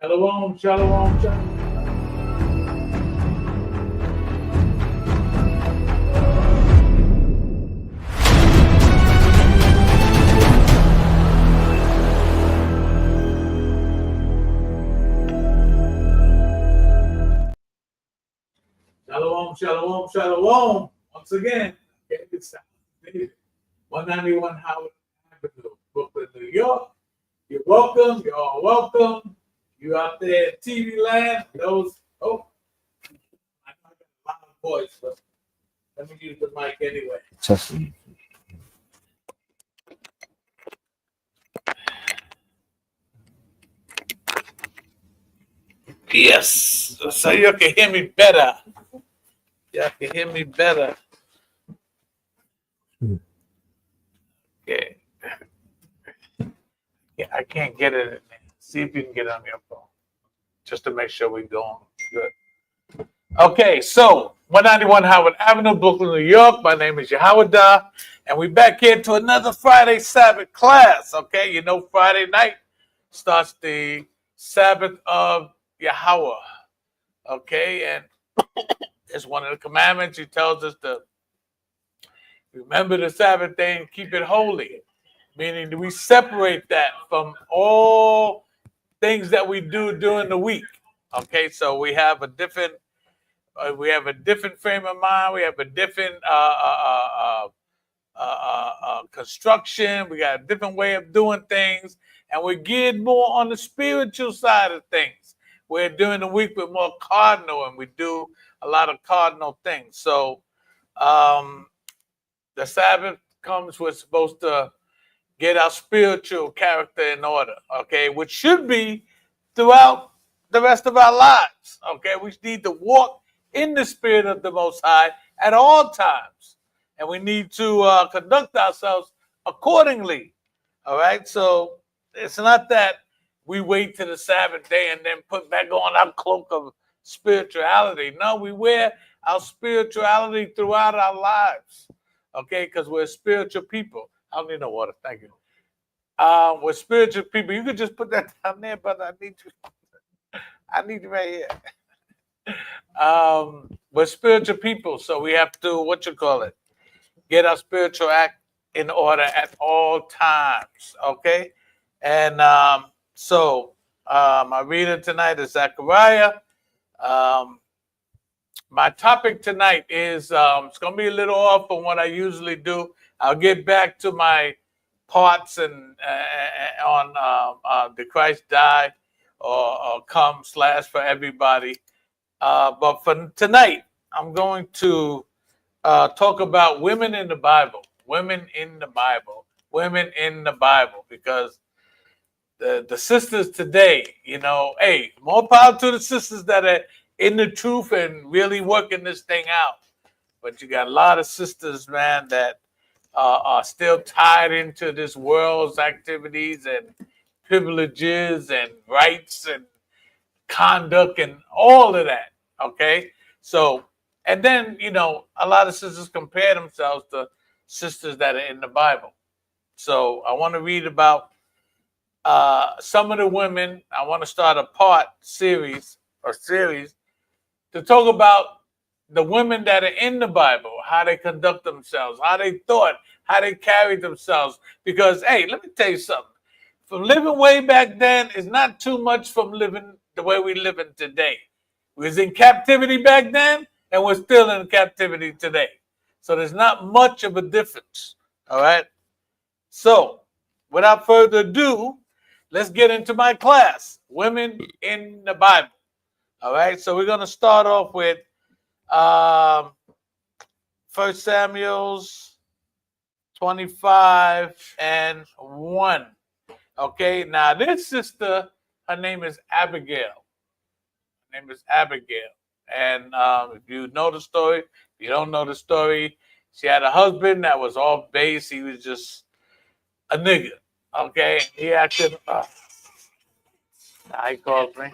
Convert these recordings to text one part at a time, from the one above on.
Shalom, shalom, shalom. Shalom, shalom, shalom. Once again, it's 191 Howard Avenue, Brooklyn, New York. You're welcome. You're all welcome. You out there in TV land. Those, I got a lot of voice, but let me use the mic anyway. Yes, so you can hear me better. Y'all can hear me better. Okay. Yeah, I can't get it in there. See if you can get it on your phone, just to make sure we're going good. Okay, so 191 Howard Avenue, Brooklyn, New York. My name is Yehowadah, and we're back here to another Friday Sabbath class. Okay, you know Friday night starts the Sabbath of Yahweh. Okay, and it's one of the commandments. He tells us to remember the Sabbath day and keep it holy, meaning we separate that from all things that we do during the week. Okay, so we have a different frame of mind. We have a different construction. We got a different way of doing things, and we're geared more on the spiritual side of things. Where during the week we're more cardinal, and we do a lot of cardinal things. So the Sabbath comes, we're supposed to get our spiritual character in order, okay, which should be throughout the rest of our lives, okay? We need to walk in the spirit of the Most High at all times, and we need to conduct ourselves accordingly, all right? So it's not that we wait till the Sabbath day and then put back on our cloak of spirituality. No, we wear our spirituality throughout our lives, okay, because we're spiritual people. I don't need no water. Thank you. We're spiritual people. You could just put that down there, but I need you. I need you right here. We're spiritual people, so we have to, get our spiritual act in order at all times, okay? And so my reader tonight is Zechariah. My topic tonight is, it's going to be a little off from what I usually do. I'll get back to my parts and on the Christ die or come / for everybody. But for tonight, I'm going to talk about women in the Bible. Women in the Bible. Women in the Bible. Because the sisters today, hey, more power to the sisters that are in the truth and really working this thing out. But you got a lot of sisters, man, that are still tied into this world's activities and privileges and rights and conduct and all of that, okay? So, and then, a lot of sisters compare themselves to sisters that are in the Bible. So I want to read about some of the women. I want to start a series to talk about the women that are in the Bible, how they conduct themselves, how they thought, how they carried themselves. Because, hey, let me tell you something. From living way back then is not too much from living the way we live in today. We was in captivity back then, and we're still in captivity today. So there's not much of a difference, all right? So, without further ado, let's get into my class, Women in the Bible, all right? So we're going to start off with 1 Samuel's 25:1. Okay, now this sister, her name is Abigail. And if you know the story, if you don't know the story, she had a husband that was off base. He was just a nigga. Okay, he acted. Now he calls me.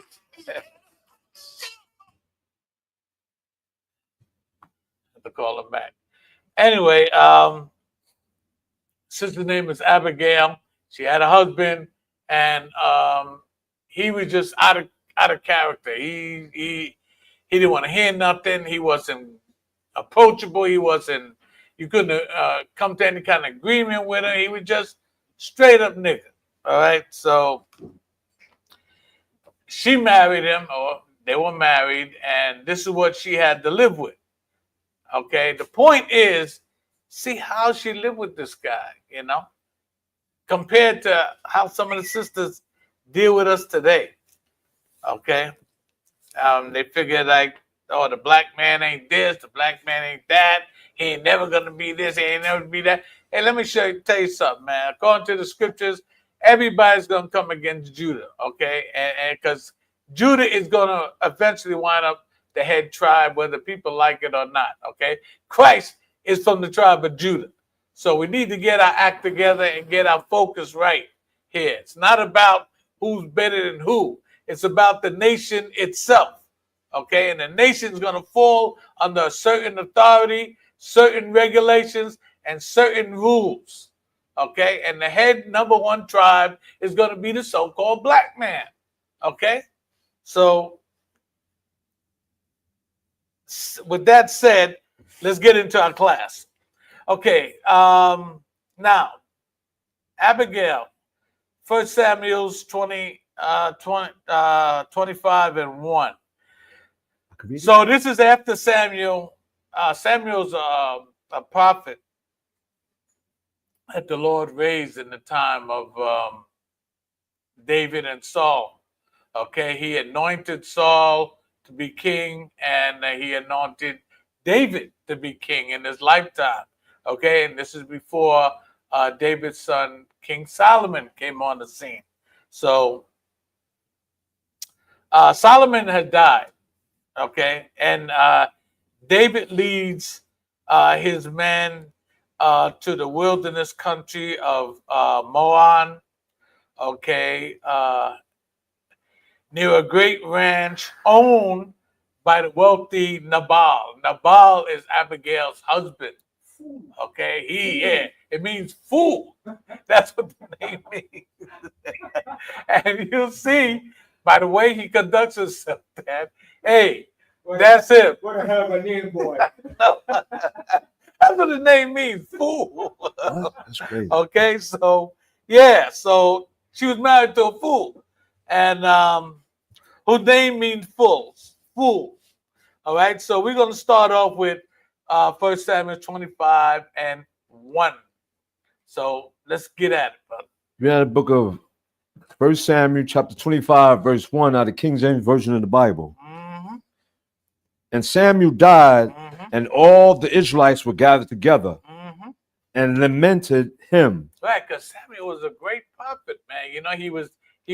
To call him back. Anyway, sister's name is Abigail. She had a husband, and he was just out out of character. He didn't want to hear nothing. He wasn't approachable. He wasn't. You couldn't come to any kind of agreement with him. He was just straight up nigga. All right. So she married him, or they were married, and this is what she had to live with. Okay. The point is, see how she lived with this guy, you know, compared to how some of the sisters deal with us today. Okay. They figure like, oh, the black man ain't this, the black man ain't that. He ain't never gonna be this, he ain't never be that. Hey, let me tell you something, man. According to the scriptures, everybody's gonna come against Judah, okay? And because Judah is gonna eventually wind up the head tribe, whether people like it or not, okay? Christ is from the tribe of Judah. So we need to get our act together and get our focus right here. It's not about who's better than who. It's about the nation itself, okay? And the nation's going to fall under a certain authority, certain regulations, and certain rules, okay? And the head number one tribe is going to be the so-called black man, okay? So with that said, let's get into our class. Okay, now, Abigail, 1 Samuel's 25 and 1. So this is after Samuel. Samuel's a prophet that the Lord raised in the time of David and Saul. Okay, he anointed Saul to be king, and he anointed David to be king in his lifetime. Okay, and this is before David's son, King Solomon, came on the scene. So Solomon had died, okay, and David leads his men to the wilderness country of Moab, okay, near a great ranch owned by the wealthy Nabal. Nabal is Abigail's husband. Okay, it means fool. That's what the name means. And you'll see by the way he conducts himself that, hey, that's it. What a hell of a name, boy. That's what the name means, fool. That's crazy. Okay, so yeah, so she was married to a fool, and whose name means fool. All right, so we're going to start off with 1 Samuel 25 and 1. So let's get at it, brother. We're in the book of 1 Samuel chapter 25, verse 1 out of the King James Version of the Bible. Mm-hmm. And Samuel died, Mm-hmm. and all the Israelites were gathered together Mm-hmm. and lamented him. Right, because Samuel was a great prophet, man. You know, he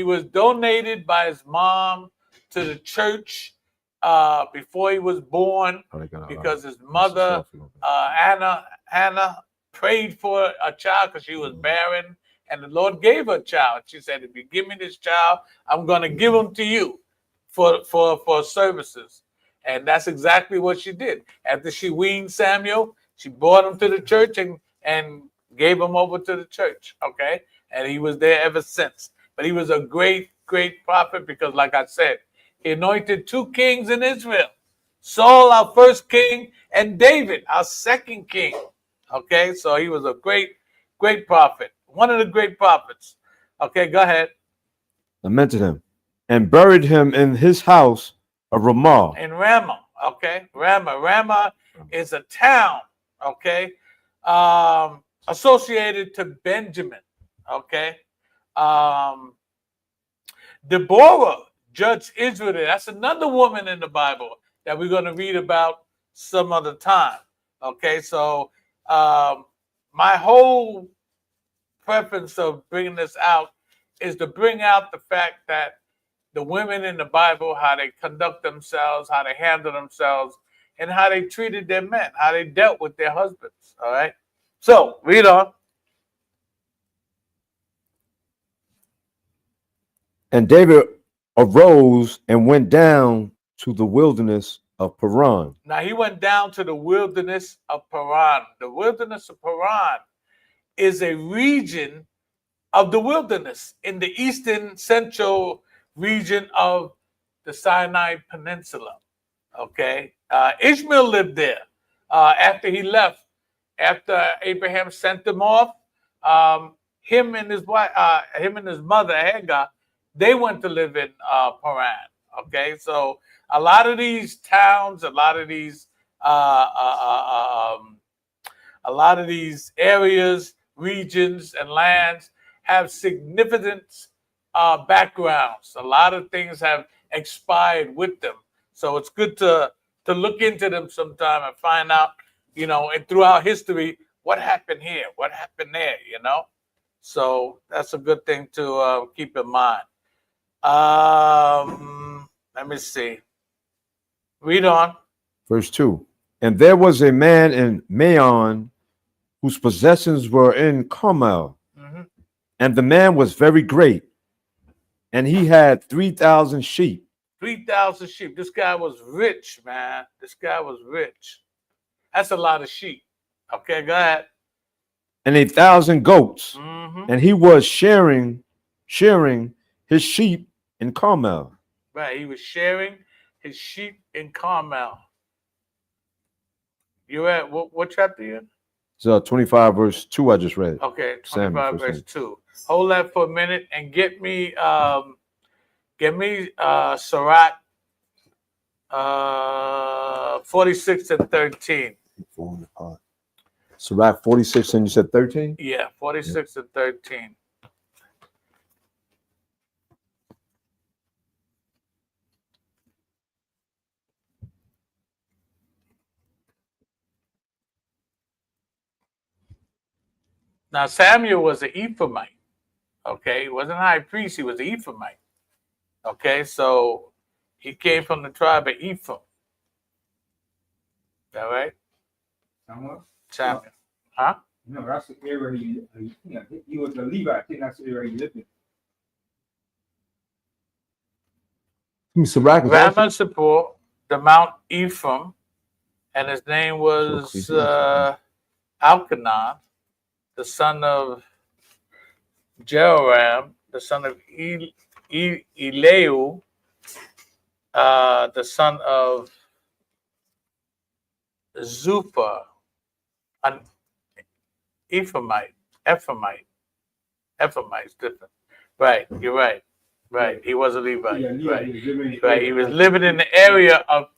was donated by his mom to the church before he was born, because his mother, Hannah, prayed for a child because she was barren, and the Lord gave her a child. She said, if you give me this child, I'm going to give him to you for services. And that's exactly what she did. After she weaned Samuel, she brought him to the church and gave him over to the church, okay? And he was there ever since. But he was a great, great prophet because, like I said, he anointed 2 kings in Israel. Saul, our first king, and David, our second king. Okay, so he was a great, great prophet. One of the great prophets. Okay, go ahead. Lamented him and buried him in his house of Ramah. In Ramah, okay? Ramah is a town, okay? Associated to Benjamin, okay? Deborah judged Israel. That's another woman in the Bible that we're going to read about some other time. Okay, so my whole preference of bringing this out is to bring out the fact that the women in the Bible, how they conduct themselves, how they handle themselves, and how they treated their men, how they dealt with their husbands. All right, so read on. And David arose and went down to the wilderness of Paran. Now he went down to the wilderness of Paran. The wilderness of Paran is a region of the wilderness in the eastern central region of the Sinai Peninsula. Okay, Ishmael lived there after he left. After Abraham sent him off, him and his wife, him and his mother Hagar, they went to live in Paran. Okay, so a lot of these towns, a lot of these areas, regions, and lands have significant backgrounds. A lot of things have expired with them, so it's good to look into them sometime and find out, and throughout history, what happened here, what happened there, So that's a good thing to keep in mind. Let me see. Read on. Verse 2. And there was a man in Maon whose possessions were in Carmel, and the man was very great, and he had 3,000 sheep. 3,000 sheep. This guy was rich, man. This guy was rich. That's a lot of sheep. Okay, go ahead. And 1,000 goats, and he was sharing his sheep in Carmel. Right, he was sharing his sheep in Carmel. You at what chapter you in? So 25 verse 2 I just read. Okay, 25 Samuel, verse 2. Hold that for a minute and get me Sirach 46 and 13. Sirach 46 and you said 13? Yeah, 46 and 13. Now, Samuel was an Ephraimite. Okay, he wasn't a high priest, he was an Ephraimite. Okay, so he came from the tribe of Ephraim. All right? Samuel. Huh? No, that's the area he was a Levite. I think that's the area he lived in. Sirach Ramassapur, the Mount Ephraim, and his name was Elkanah, the son of Jehoram, the son of Elihu, the son of Zuphah, an Ephraimite is different. Right, you're right. Right, he was a Levite. Yeah, Right, he was living in the area of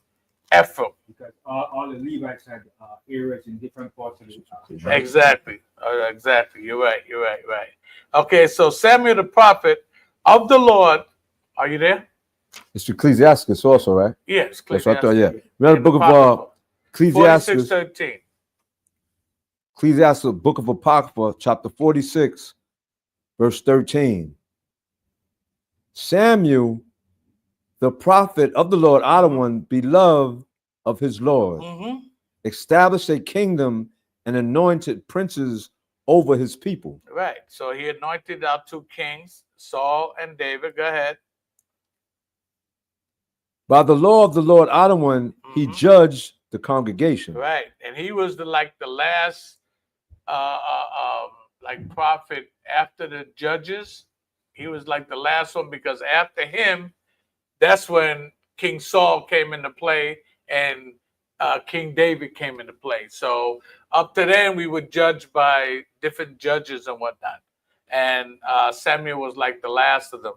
Ephraim. Because all the Levites had areas in different parts of the Exactly. Exactly. You're right. Right. Okay, so Samuel the prophet of the Lord. Are you there? It's Ecclesiastes also, right? Yes. That's what I thought, yeah. Remember the book of Ecclesiastes. 46:13. Ecclesiastes, book of Apocrypha, chapter 46, verse 13. Samuel, the prophet of the Lord, Adonai, beloved of his Lord, established a kingdom and anointed princes over his people. Right. So he anointed our two kings, Saul and David. Go ahead. By the law of the Lord Adonai, he judged the congregation. Right. And he was the last prophet after the judges. He was like the last one because after him, that's when King Saul came into play and King David came into play. So up to then, we were judged by different judges and whatnot. And Samuel was like the last of them.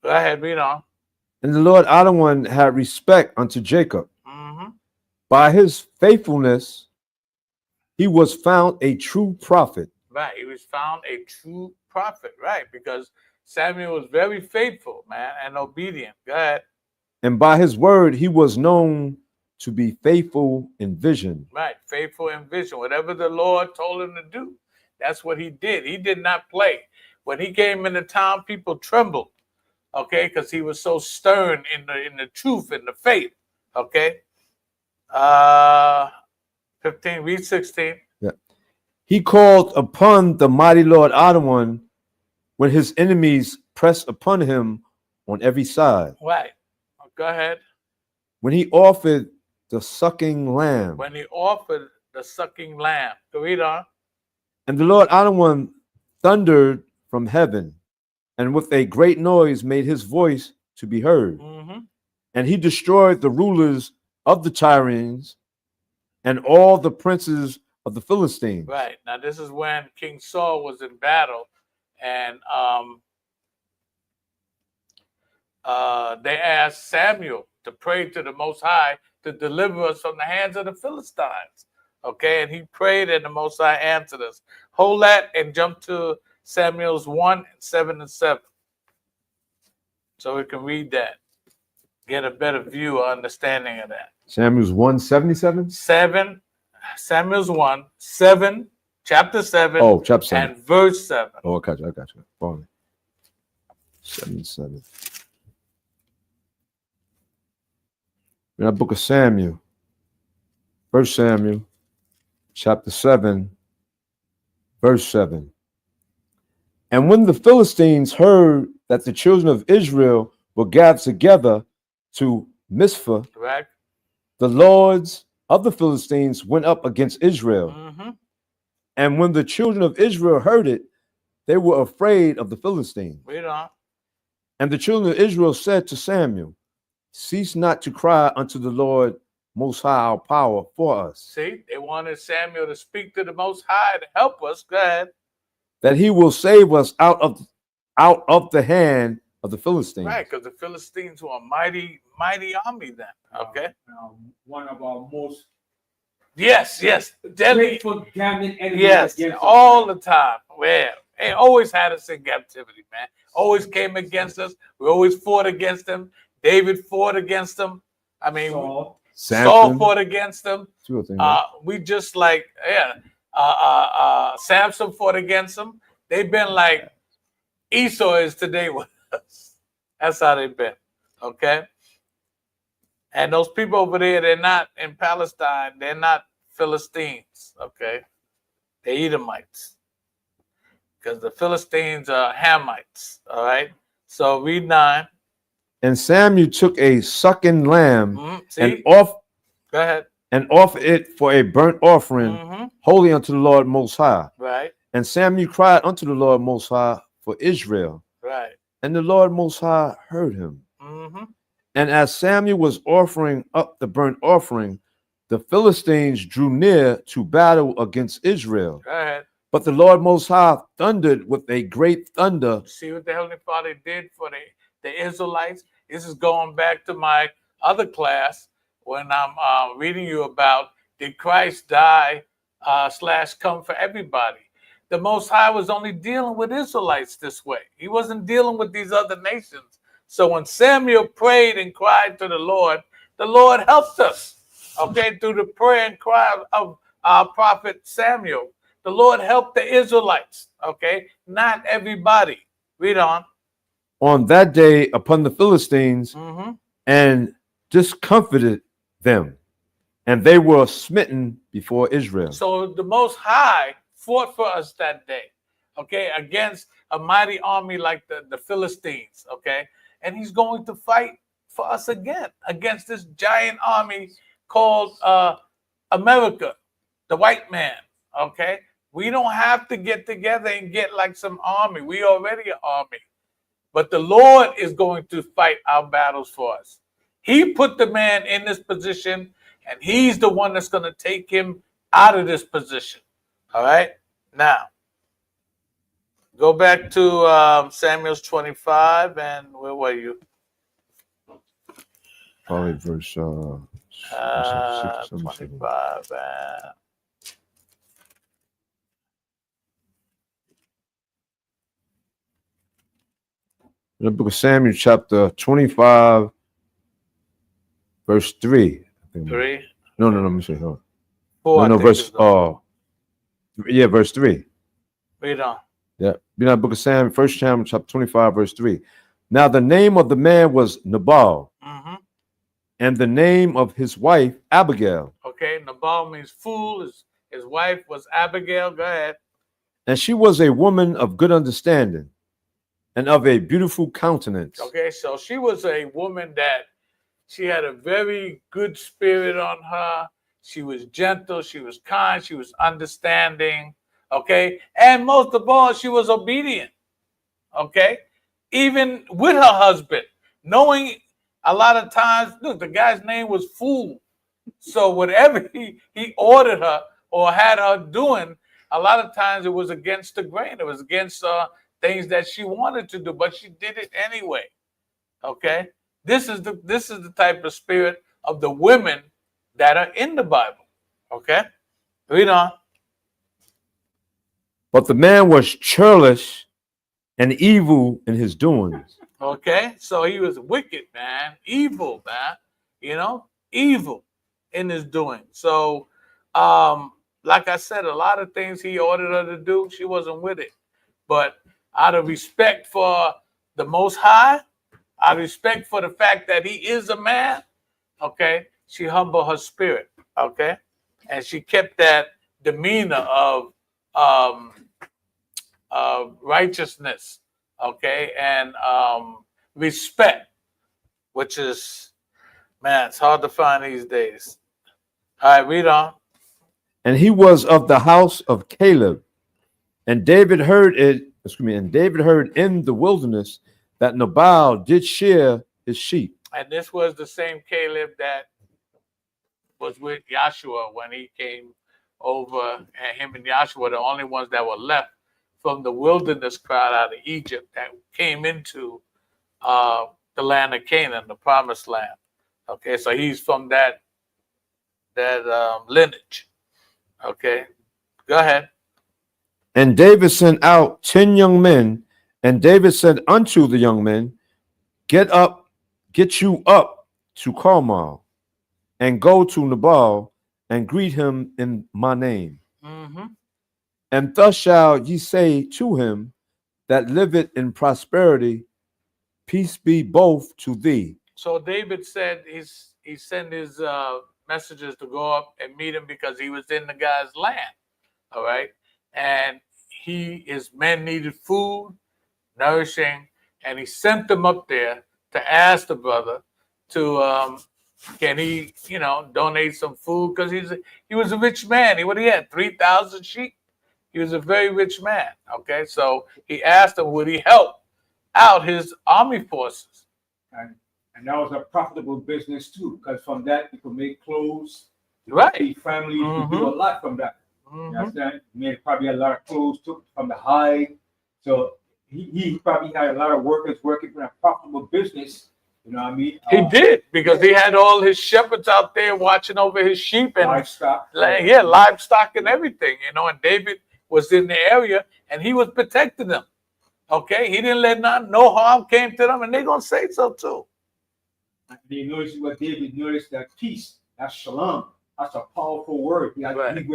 Go ahead, read on. And the Lord Adonai had respect unto Jacob. By his faithfulness, he was found a true prophet. Right, he was found a true prophet, right? Because Samuel was very faithful, man, and obedient. Go ahead. And by his word, he was known to be faithful in vision. Right, faithful in vision. Whatever the Lord told him to do, that's what he did. He did not play. When he came into town, people trembled, okay, because he was so stern in the truth, in the faith, okay. 15, read 16. Yeah. He called upon the mighty Lord Adonai when his enemies pressed upon him on every side. Right. Go ahead. When he offered the sucking lamb. When he offered the sucking lamb. Go read on. And the Lord Adonai thundered from heaven, and with a great noise made his voice to be heard. And he destroyed the rulers of the Tyrians and all the princes of the Philistines. Right. Now, this is when King Saul was in battle, and they asked Samuel to pray to the Most High to deliver us from the hands of the Philistines. Okay, and he prayed, and the Most High answered us. Hold that and jump to Samuel's 1, 7, and 7. So we can read that. Get a better view or understanding of that. Samuel's 177? 7, Samuel's 1, 7, chapter 7. Oh, chapter 7. And verse 7. Oh, I got you. Follow me. 7. In the book of Samuel, 1 Samuel, chapter 7, verse 7. And when the Philistines heard that the children of Israel were gathered together to Mizpah, Correct. the lords of the Philistines went up against Israel. And when the children of Israel heard it, they were afraid of the Philistines. Read on. And the children of Israel said to Samuel, cease not to cry unto the Lord Most High our power for us. See, they wanted Samuel to speak to the Most High to help us. Go ahead. That he will save us out of the hand of the Philistines. Right, because the Philistines were a mighty army then. Okay. One of our most Yes. Deadly. grateful damning enemies. Yes, against us. all the time. Well, they always had us in captivity, man. Always came against us. We always fought against them. David fought against them. I mean, Saul fought against them. We just like, Samson fought against them. They've been like Esau is today with us. That's how they've been. Okay. And those people over there, they're not in Palestine. They're not Philistines. Okay. They're Edomites. Because the Philistines are Hamites. All right. So read 9. And Samuel took a sucking lamb Go ahead. and offered it for a burnt offering, holy unto the Lord Most High. Right. And Samuel cried unto the Lord Most High for Israel. Right. And the Lord Most High heard him. And as Samuel was offering up the burnt offering, the Philistines drew near to battle against Israel. Go ahead. But the Lord Most High thundered with a great thunder. See what the Heavenly Father did for the Israelites? This is going back to my other class when I'm reading you about did Christ die / come for everybody. The Most High was only dealing with Israelites this way. He wasn't dealing with these other nations. So when Samuel prayed and cried to the Lord helped us. Okay, through the prayer and cry of our prophet Samuel, the Lord helped the Israelites. Okay, not everybody. Read on. On that day upon the Philistines and discomfited them, and they were smitten before Israel. So the Most High fought for us that day, okay, against a mighty army like the Philistines, okay? And he's going to fight for us again against this giant army called America, the white man, okay? We don't have to get together and get like some army. We already an army. But the Lord is going to fight our battles for us. He put the man in this position, and he's the one that's going to take him out of this position. All right? Now, go back to Samuel's 25, and where were you? Probably verse 25. In the book of Samuel, chapter 25, verse 3. 3? No, let me say, hold on. 4. No, verse, verse 3. Read on. Yeah, in the book of Samuel, 1 Samuel, chapter 25, verse 3. Now the name of the man was Nabal, and the name of his wife, Abigail. Okay, Nabal means fool. His wife was Abigail. Go ahead. And she was a woman of good understanding and of a beautiful countenance. Okay, so she was a woman that she had a very good spirit on her. She was gentle, she was kind, she was understanding, okay? And most of all, she was obedient, okay? even with her husband, knowing a lot of times, look, the guy's name was Fool. So whatever he ordered her or had her doing, a lot of times it was against the grain. It was against things that she wanted to do, but she did it anyway. Okay, this is the type of spirit of the women that are in the Bible. Okay, read on. But the man was churlish and evil in his doings. Okay, so he was wicked, man, evil, man. Evil in his doing. So, like I said, a lot of things he ordered her to do, she wasn't with it. But out of respect for the Most High, out of respect for the fact that he is a man, okay, she humbled her spirit, okay, and she kept that demeanor of righteousness, okay, and respect, which is, man, it's hard to find these days. All right, read on. And he was of the house of Caleb. And David heard in the wilderness that Nabal did shear his sheep. And this was the same Caleb that was with Joshua when he came over, and him and Joshua were the only ones that were left from the wilderness crowd out of Egypt that came into the land of Canaan, the promised land. Okay, so he's from that lineage. Okay, go ahead. And David sent out 10 young men, and David said unto the young men, get you up to Carmel, and go to Nabal, and greet him in my name. Mm-hmm. And thus shall ye say to him that liveth in prosperity, peace be both to thee. So David said he sent his messengers to go up and meet him because he was in the guy's land. All right. And his men needed food, nourishing, and he sent them up there to ask the brother to can he, donate some food, because he was a rich man. He had 3,000 sheep. He was a very rich man. Okay, so he asked him, would he help out his army forces? And that was a profitable business too, because from that you could make clothes, Right. feed families, you Mhm. could do a lot from that. Mhm. You understand? He made probably a lot of clothes took from the hide. So he probably had a lot of workers working for a profitable business. You know what I mean? He did, because he had all his shepherds out there watching over his sheep and livestock. livestock and everything, and David was in the area and he was protecting them. Okay, he didn't let no harm came to them, and they're gonna say so too. They noticed what David noticed, that peace, that's shalom. That's a powerful word. Right.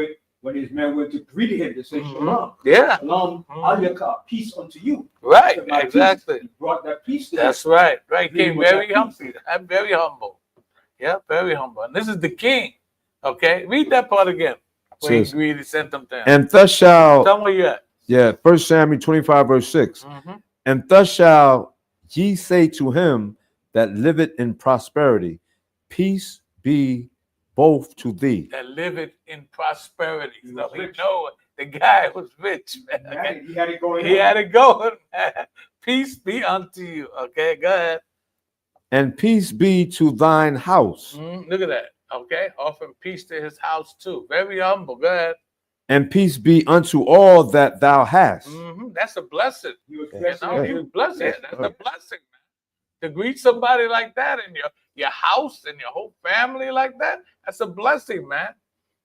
When his men went to greet him, they said shalom. Yeah. Shalom, aliyaka, peace unto you. Right, My exactly. Peace, he brought that peace to That's them. right. Right. Really Came was very that humble. I'm very humble. Yeah, very humble. And this is the king. Okay. Read that part again. Where he greeted, sent them down. And thus shall, tell me where you at. yeah, 1 Samuel 25, verse 6. Mm-hmm. And thus shall ye say to him that liveth in prosperity, peace be both to thee. That liveth in prosperity. So we know the guy was rich, man. Okay? He had it going. He had it going, man. Peace be unto you. Okay, go ahead. And peace be to thine house. Look at that. Okay, offering peace to his house too. Very humble. Go ahead. And peace be unto all that thou hast. That's a blessing. He was He was blessed. Yeah, that's a blessing, man. To greet somebody like that in your house and your whole family like that, that's a blessing, man.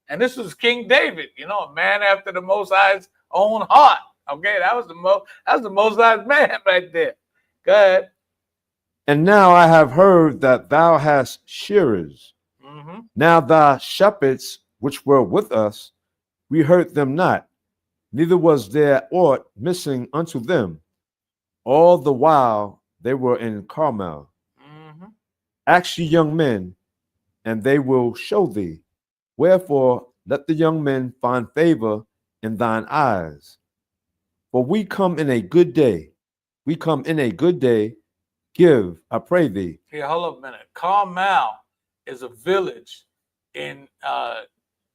And this was King David, a man after the Most High's own heart. Okay, that was the Most High's man right there. Go ahead. And now I have heard that thou hast shearers. Mm-hmm. Now thy shepherds which were with us, we hurt them not, neither was there aught missing unto them, all the while they were in Carmel. Mm-hmm. Ask ye young men, and they will show thee. Wherefore let the young men find favor in thine eyes. For we come in a good day. We come in a good day. Give, I pray thee. Here, hold up a minute. Carmel is a village in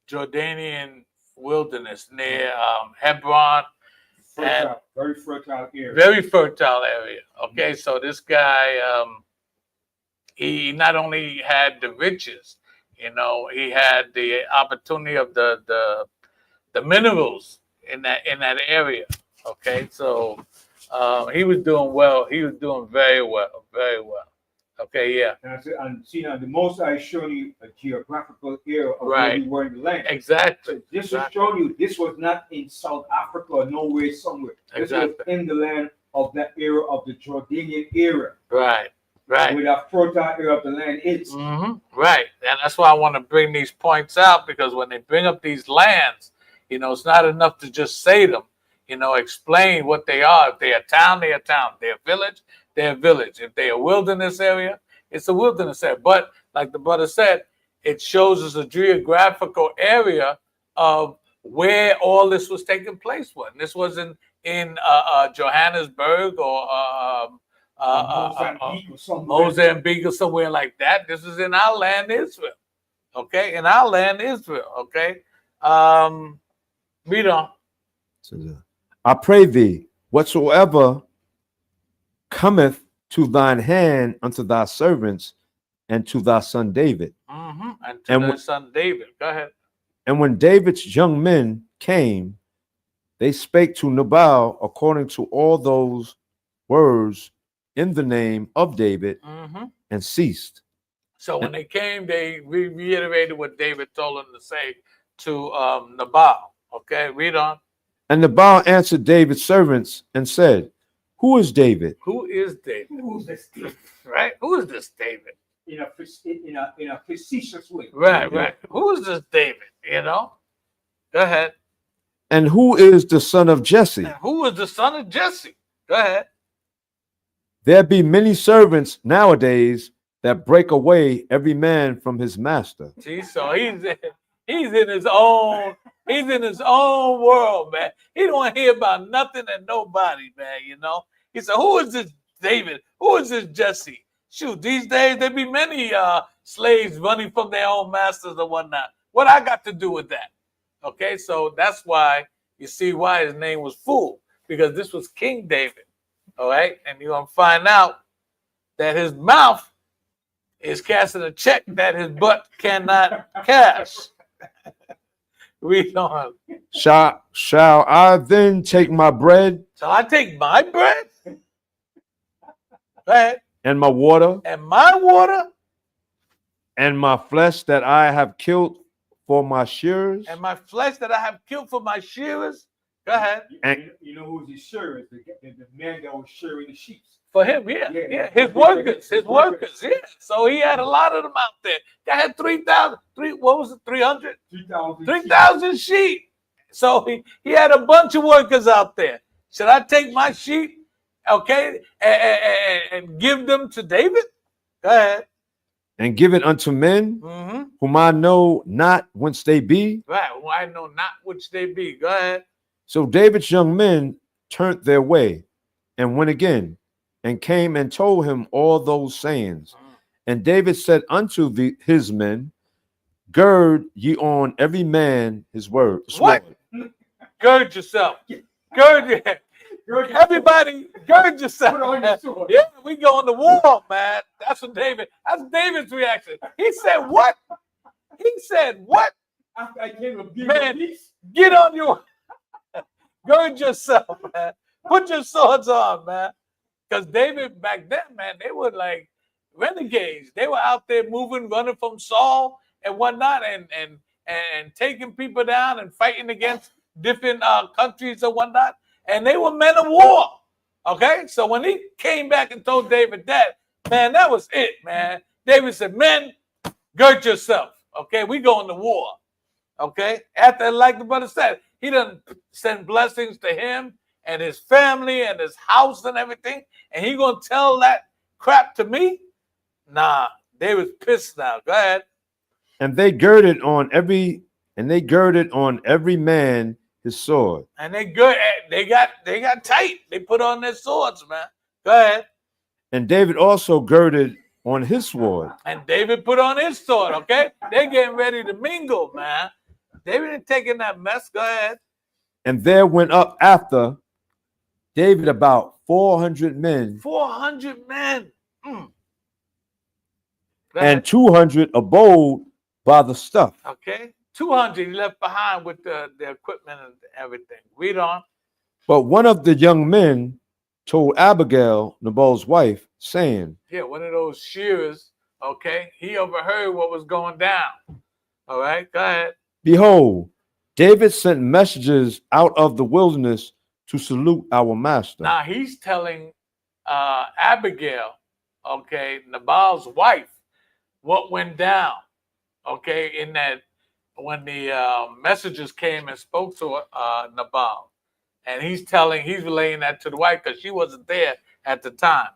Jordanian wilderness near Hebron, Fertile, very fertile area. Very fertile area. Okay, so this guy, he not only had the riches, he had the opportunity of the minerals in that area. Okay, so he was doing well. He was doing very well, very well. Okay, yeah. And I said, and see now, the most I showing you a geographical area of where Right. we were in the land. Exactly. So this Exactly. is showing you this was not in South Africa or nowhere somewhere. This was Exactly. in the land of that era of the Jordanian era, Right. Right. where that fertile area of the land is. Right. And that's why I want to bring these points out, because when they bring up these lands, it's not enough to just say them. Explain what they are. If they're a town, they're a town. If they're a village, they're a village. If they're a wilderness area, it's a wilderness area. But like the brother said, it shows us a geographical area of where all this was taking place. This wasn't in Johannesburg or Mozambique or somewhere. Mozambique or somewhere like that. This is in our land, Israel. Okay, in our land, Israel. Okay, read on. I pray thee, whatsoever cometh to thine hand unto thy servants and to thy son David. And to thy son David. Go ahead. And when David's young men came, they spake to Nabal according to all those words in the name of David, and ceased. So when they came, they reiterated what David told them to say to Nabal. Okay, read on. And Nabal answered David's servants and said, Who is David? Who is David? Who's this? Right? Who is this David? In a facetious way. Right, right. Who is this David? Go ahead. And who is the son of Jesse? And who is the son of Jesse? Go ahead. There be many servants nowadays that break away every man from his master. See, so he's in his own world, man. He don't want to hear about nothing and nobody, man. He said, "Who is this David? Who is this Jesse?" Shoot, these days there be many slaves running from their own masters or whatnot. What I got to do with that? Okay, so that's why you see why his name was Fool, because this was King David. All right, and you're gonna find out that his mouth is casting a check that his butt cannot cash. Read on. Shall I then take my bread? Shall I take my bread? Go ahead. And my water? And my water? And my flesh that I have killed for my shearers? And my flesh that I have killed for my shearers? Go ahead. You know who's his shearers? The man that was shearing the sheep. For him, yeah. His workers, yeah. So he had a lot of them out there. They had 3,000, what was it, 300? 3,000 sheep. So he had a bunch of workers out there. Should I take my sheep, okay, and give them to David? Go ahead. And give it unto men whom I know not whence they be? Right, who I know not which they be. Go ahead. So David's young men turned their way and went again, and came and told him all those sayings. And David said unto his men, Gird ye on every man his word. What? Gird yourself. Everybody, gird yourself. Put on your sword. Yeah, we going to war, man. That's David's reaction. He said what? After I came of Man, get on your gird yourself, man. Put your swords on, man. Because David back then, man, they were like renegades. They were out there moving, running from Saul and whatnot, and taking people down and fighting against different countries and whatnot. And they were men of war. Okay, so when he came back and told David that, man, that was it, man. David said, "Men, gird yourself. Okay, we going to war." Okay, after, like the brother said, he done send blessings to him and his family and his house and everything, and he gonna tell that crap to me? Nah, they was pissed now. Go ahead. And they girded on every man his sword. And they got tight. They put on their swords, man. Go ahead. And David also girded on his sword. And David put on his sword. Okay, they getting ready to mingle, man. David ain't taking that mess. Go ahead. And there went up after David about 400 men 400 men. Mm. Go and ahead. 200 abode by the stuff. Okay. 200 he left behind with the equipment and everything. Read on. But one of the young men told Abigail, Nabal's wife, saying, Yeah, one of those shearers. Okay. He overheard what was going down. All right. Go ahead. Behold, David sent messengers out of the wilderness to salute our master. Now he's telling Abigail, okay, Nabal's wife, what went down, okay, in that when the messengers came and spoke to Nabal. And he's relaying that to the wife because she wasn't there at the time.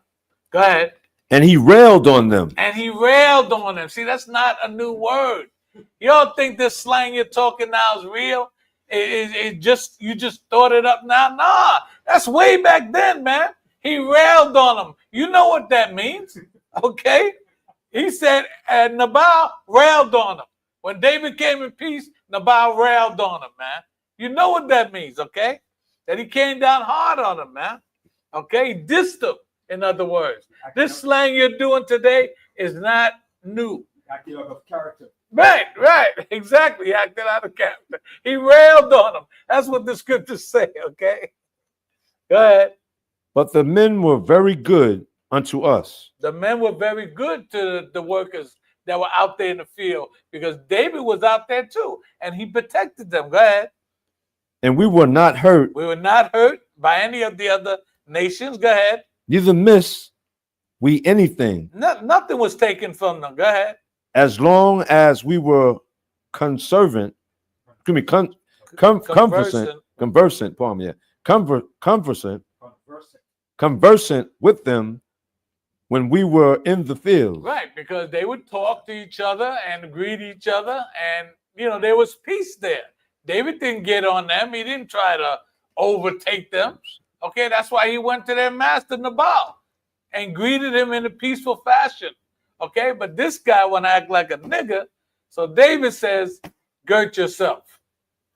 Go ahead. And he railed on them. And he railed on them. See, that's not a new word. You don't think this slang you're talking now is real? It just you just thought it up now? Nah, that's way back then, man. He railed on them. You know what that means, okay? He said, and Nabal railed on him. When David came in peace, Nabal railed on him, man. You know what that means, okay? That he came down hard on him, man. Okay, he dissed him, in other words. This slang you're doing today is not new. Acting out of character. Right, exactly. He acted out of character. He railed on him. That's what the scriptures say, okay? Go ahead. But the men were very good unto us. The men were very good to the workers that were out there in the field because David was out there too, and he protected them. Go ahead. And we were not hurt, We were not hurt by any of the other nations. Go ahead. neither miss we anything, Nothing was taken from them. Go ahead. as long as we were conversant, conversant, conversant with them when we were in the field. Right, because they would talk to each other and greet each other, and there was peace there. David didn't get on them. He didn't try to overtake them. Okay, that's why he went to their master Nabal and greeted him in a peaceful fashion. Okay, but this guy want to act like a nigga. So David says, "Girt yourself."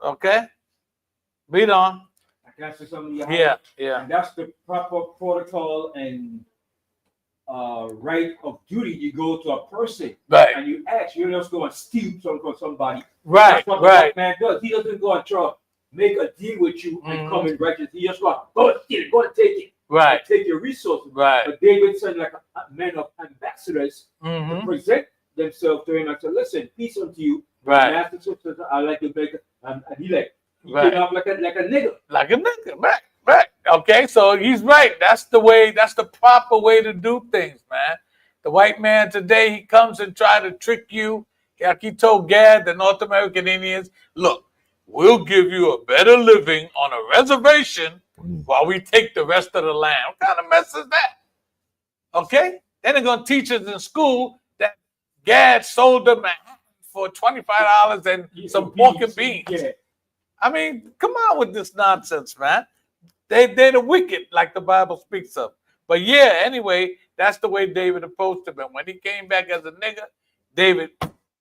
Okay, read on. I can say something. Yeah. And that's the proper protocol and right of duty. You go to a person Right, and you ask. You don't just go and steal something from somebody. right, That's what the right, black man does. He doesn't go and try to make a deal with you and Mhm. come in righteous. He just go and steal it, go and take it, right, and take your resources. right. But David sent like a men of ambassadors Mhm. to present themselves to him and say, "Listen, peace unto you." Right. Master says, "I like to make," and he Right. came off like a nigga. Like a nigga, right. Okay, so he's right. That's the proper way to do things, man. The white man today, he comes and try to trick you. Like he told Gad, the North American Indians, look, we'll give you a better living on a reservation while we take the rest of the land. What kind of mess is that? Okay? Then they're going to teach us in school that Gad sold them for $25 and some pork and beans. Yeah. I mean, come on with this nonsense, man. They're the wicked, like the Bible speaks of. But yeah, anyway, that's the way David approached him. And when he came back as a nigga, David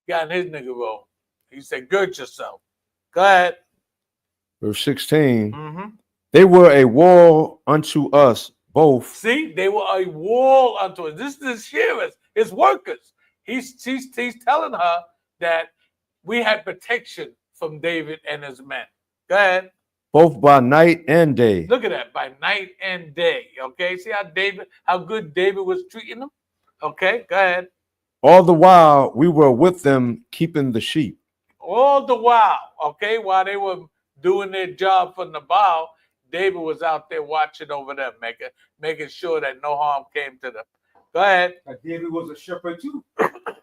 got in his nigga role. He said, "Girt yourself." Go ahead. Verse 16. Mm-hmm. They were a wall unto us both. See, they were a wall unto us. This is his shearers, his workers. He's telling her that we had protection from David and his men. Go ahead. Both by night and day. Look at that, by night and day. Okay, see how good David was treating them? Okay, go ahead. All the while we were with them keeping the sheep. All the while, okay, while they were doing their job for Nabal, David was out there watching over them, making sure that no harm came to them. Go ahead. But David was a shepherd too.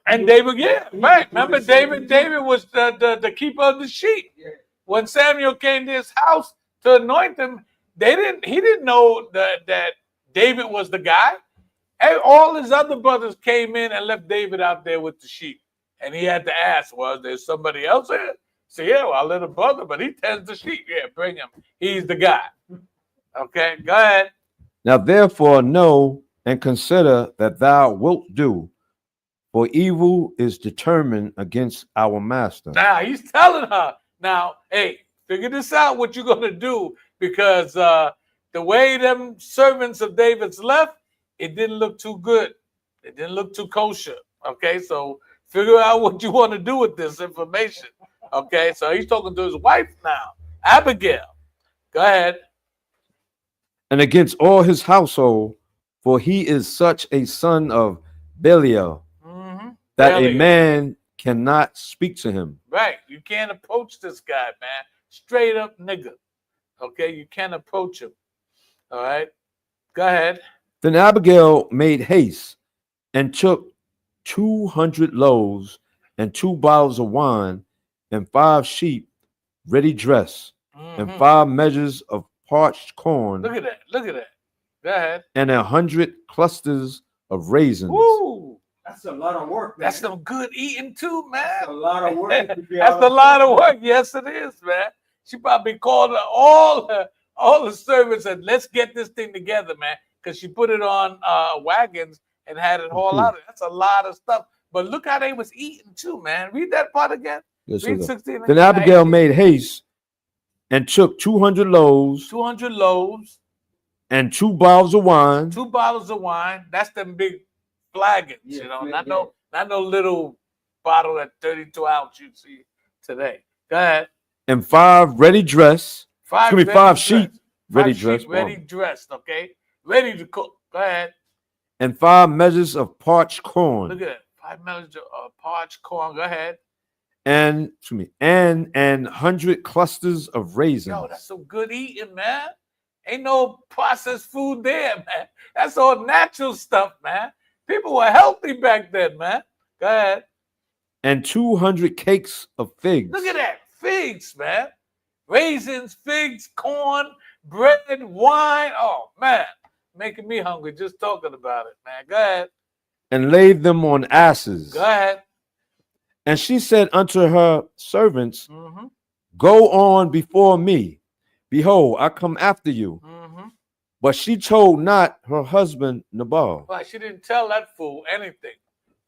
And David, yeah, right. Remember, David was the keeper of the sheep. Yeah. When Samuel came to his house to anoint him, he didn't know that David was the guy. And all his other brothers came in and left David out there with the sheep. And he had to ask, was there somebody else here? So yeah, well, our little brother, but he tends the sheep. Yeah, bring him. He's the guy. Okay, go ahead. Now therefore know and consider that thou wilt do, for evil is determined against our master. Now he's telling her, now, hey, figure this out what you're gonna do, because the way them servants of David's left, it didn't look too good. It didn't look too kosher. Okay, so figure out what you want to do with this information. Okay, so he's talking to his wife now, Abigail. Go ahead. And against all his household, for he is such a son of Belial that a Belial. man cannot speak to him. Right. You can't approach this guy, man. Straight up nigga. Okay, you can't approach him. All right. Go ahead. Then Abigail made haste and took 200 loaves and 2 bottles of wine and 5 sheep ready dressed and 5 measures of parched corn. Look at that. Look at that. Go ahead. And 100 clusters of raisins. Woo! That's a lot of work, man. That's some good eating too, man. That's a lot of work. That's a lot of work. Yes, it is, man. She probably called all the servants and let's get this thing together, man. Because she put it on wagons and had it hauled out. That's a lot of stuff. But look how they was eating too, man. Read that part again. Yes, Read sir. 16. Then Abigail made haste and took 200 loaves 200 loaves and 2 bottles of wine 2 bottles of wine. That's them big flagons, Yeah, you know, yeah, not no little bottle at 32 ounce you see today. Go ahead. and 5 ready dressed. Excuse me, 5 sheep ready Five sheep dressed. ready dressed, okay? Ready to cook. Go ahead. And 5 measures of parched corn. Look at that. 5 measures of parched corn. Go ahead. And excuse me, and 100 clusters of raisins. Yo, that's some good eating, man. Ain't no processed food there, man. That's all natural stuff, man. People were healthy back then, man. Go ahead. And 200 cakes of figs. Look at that. Figs, man. Raisins, figs, corn, bread, wine. Oh, man. Making me hungry just talking about it, man. Go ahead. And laid them on asses. Go ahead. And she said unto her servants, Mm-hmm. Go on before me. Behold, I come after you. Mm-hmm. But she told not her husband Nabal. Well, she didn't tell that fool anything,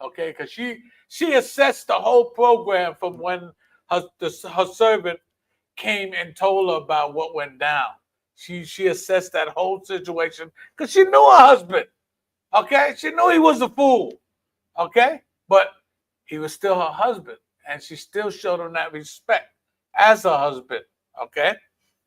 okay? Because she assessed the whole program from when her servant came and told her about what went down. She assessed that whole situation because she knew her husband, okay? She knew he was a fool, okay? But he was still her husband, and she still showed him that respect as her husband, okay?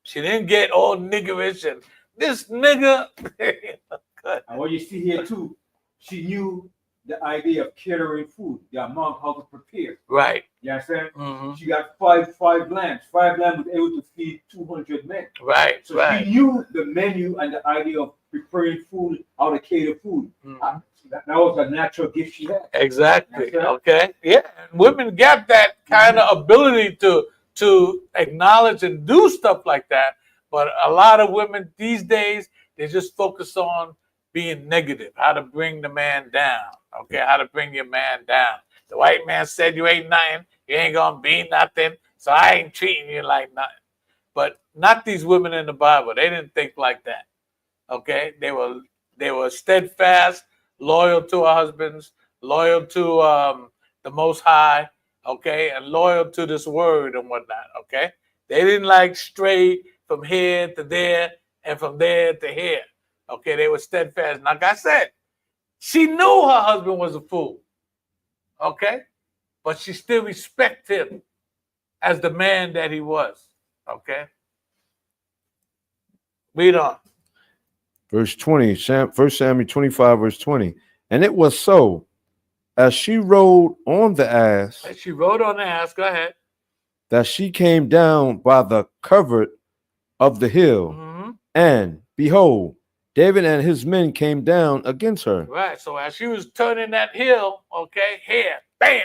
She didn't get all niggerish and this nigga. And what you see here too, she knew the idea of catering food, the amount how to prepare. Right. You understand? Mm-hmm. She got five lambs. 5 lambs was able to feed 200 men. Right. So right. she knew the menu and the idea of preparing food, how to cater food. Mhm. That was a natural gift she had. Exactly. That's right. Okay. Yeah. And women got that kind of ability to acknowledge and do stuff like that. But a lot of women these days, they just focus on being negative, how to bring the man down. Okay, how to bring your man down. The white man said you ain't nothing, you ain't gonna be nothing, so I ain't treating you like nothing. But not these women in the Bible. They didn't think like that. Okay, they were steadfast, loyal to her husbands, loyal to the Most High. Okay, and loyal to this word and whatnot. Okay, they didn't like stray from here to there and from there to here. Okay, they were steadfast. Like I said, she knew her husband was a fool. Okay, but she still respected him as the man that he was. Okay, read on. Verse 20, 1 Samuel 25, verse 20. And it was so, as she rode on the ass, And she rode on the ass. Go ahead. that she came down by the covert of the hill, Mm-hmm. and behold, David and his men came down against her. Right. So as she was turning that hill, okay, here, bam,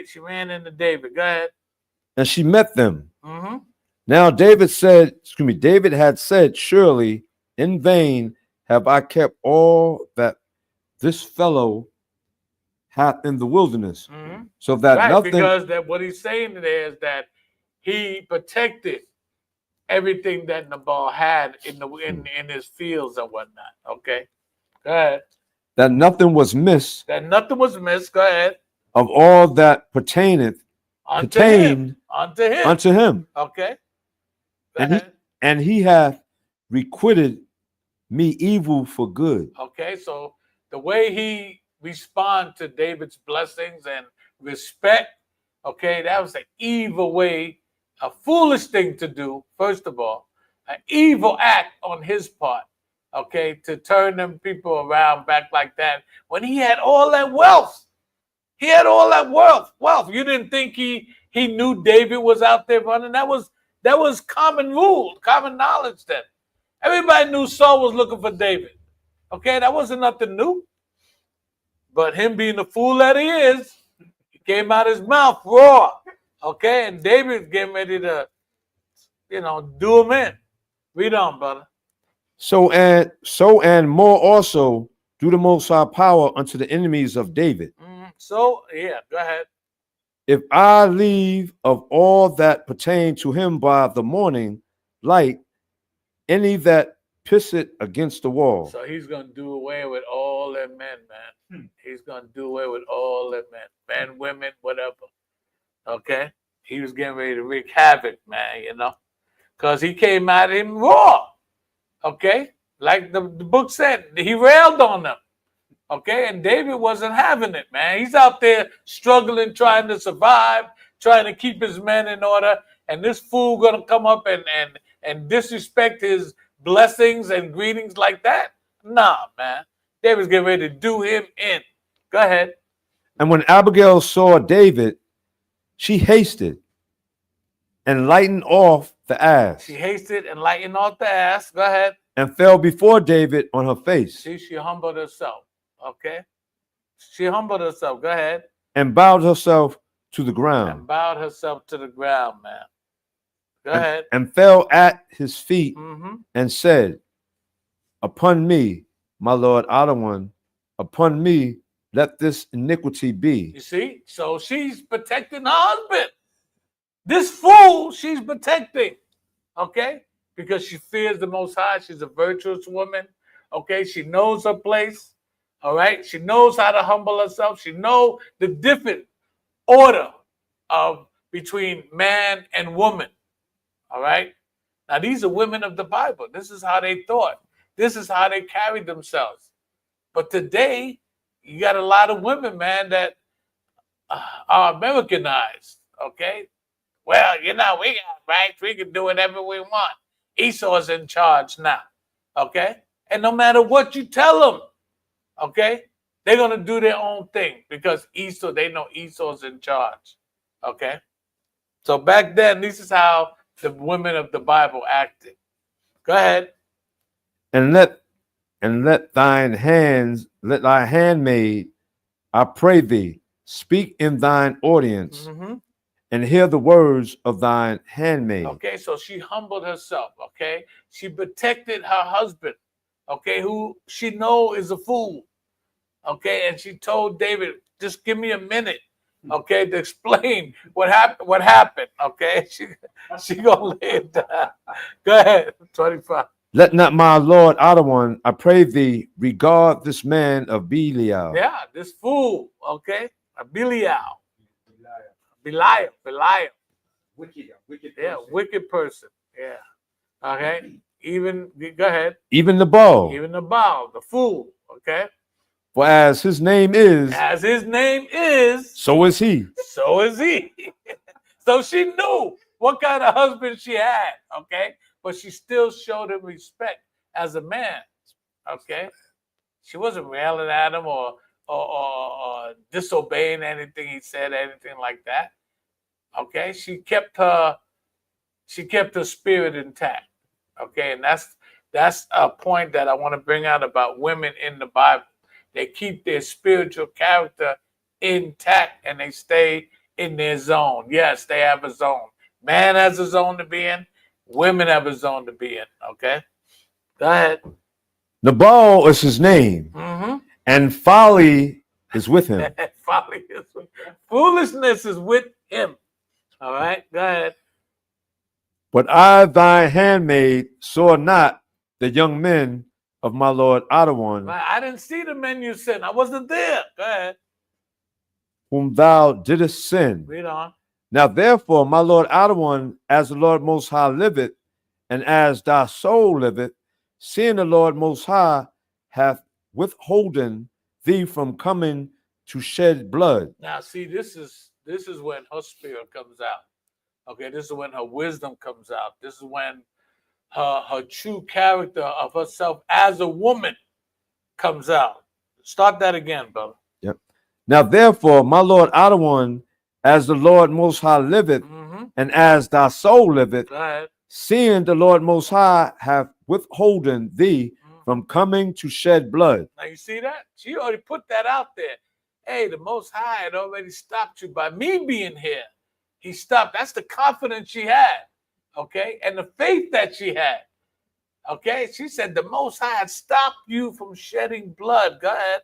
she ran into David. Go ahead. And she met them. Mm-hmm. Now David had said, surely in vain have I kept all that this fellow hath in the wilderness, Mm-hmm. so that Right, nothing. because that what he's saying there is that he protected everything that Nabal had in his fields and whatnot. Okay, go ahead. that nothing was missed That nothing was missed. Go ahead. of all that pertained Unto him. unto him. Okay. Go And ahead. he hath requited me evil for good. Okay, so the way he responded to David's blessings and respect, okay, that was an evil way, a foolish thing to do, first of all, an evil act on his part, okay, to turn them people around back like that when he had all that wealth. He had all that wealth. You didn't think he knew David was out there running? That was common rule, common knowledge then. Everybody knew Saul was looking for David. Okay, that wasn't nothing new. But him being the fool that he is, he came out his mouth raw. Okay, and David's getting ready to, do him in. Read on, brother. So and more also do the Most High power unto the enemies of David. So, yeah, go ahead. If I leave of all that pertain to him by the morning light, any that piss it against the wall. So he's going to do away with all them men, man. He's going to do away with all them men, women, whatever. Okay? He was getting ready to wreak havoc, man, because he came at him raw. Okay? Like the book said, he railed on them. Okay? And David wasn't having it, man. He's out there struggling, trying to survive, trying to keep his men in order. And this fool going to come up and disrespect his blessings and greetings like that? Nah, man. David's getting ready to do him in. Go ahead. And when Abigail saw David, she hasted and lightened off the ass. She hasted and lightened off the ass. Go ahead. And fell before David on her face. See, she humbled herself. Okay? She humbled herself. Go ahead. And bowed herself to the ground. And bowed herself to the ground, man. Go ahead. And fell at his feet and said, upon me, my Lord Adawan, upon me, let this iniquity be. You see? So she's protecting her husband. This fool, she's protecting. Okay? Because she fears the Most High. She's a virtuous woman. Okay? She knows her place. All right? She knows how to humble herself. She knows the different order of between man and woman. All right. Now, these are women of the Bible. This is how they thought. This is how they carried themselves. But today, you got a lot of women, man, that are Americanized. Okay. Well, we got rights. We can do whatever we want. Esau's in charge now. Okay. And no matter what you tell them, okay, they're going to do their own thing because they know Esau's in charge. Okay. So back then, this is how the women of the Bible acted. Go ahead. And let thy handmaid, I pray thee, speak in thine audience and hear the words of thine handmaid. Okay, so she humbled herself. Okay, she protected her husband. Okay, who she know is a fool. Okay, and she told David, just give me a minute. Okay, to explain what happened. Okay, she gonna lay it down. Go ahead, 25. Let not my Lord Adawan, I pray thee, regard this man of Belial. Yeah, this fool. Okay, Belial. Wicked Yeah, person. wicked person. Yeah. Okay. Go ahead. Even the Baal. Even the Baal, the fool. Okay. For as his name is, so is he. So is he. So she knew what kind of husband she had. Okay. But she still showed him respect as a man. Okay. She wasn't railing at him or disobeying anything he said, anything like that. Okay. She kept her spirit intact. Okay. And that's a point that I want to bring out about women in the Bible. They keep their spiritual character intact and they stay in their zone. Yes, they have a zone. Man has a zone to be in. Women have a zone to be in. Okay. Go ahead. Nabal is his name, and folly is with him. Foolishness is with him. All right. Go ahead. But I, thy handmaid, saw not the young men of my Lord Adawan, I didn't see the men you sent. I wasn't there. Go ahead. whom thou didst send. Read on. Now therefore, my Lord Adawan, as the Lord Most High liveth, and as thy soul liveth, seeing the Lord Most High hath withholden thee from coming to shed blood. Now, see, this is when her spirit comes out. Okay, this is when her wisdom comes out. This is when her true character of herself as a woman comes out. Start that again, brother. Yep. Now, therefore, my Lord Adawan, as the Lord Most High liveth, and as thy soul liveth, Go ahead. seeing the Lord Most High hath withholden thee from coming to shed blood. Now you see that? She already put that out there. Hey, the Most High had already stopped you by me being here. He stopped. That's the confidence she had, okay? And the faith that she had, okay? She said the Most High had stopped you from shedding blood. Go ahead.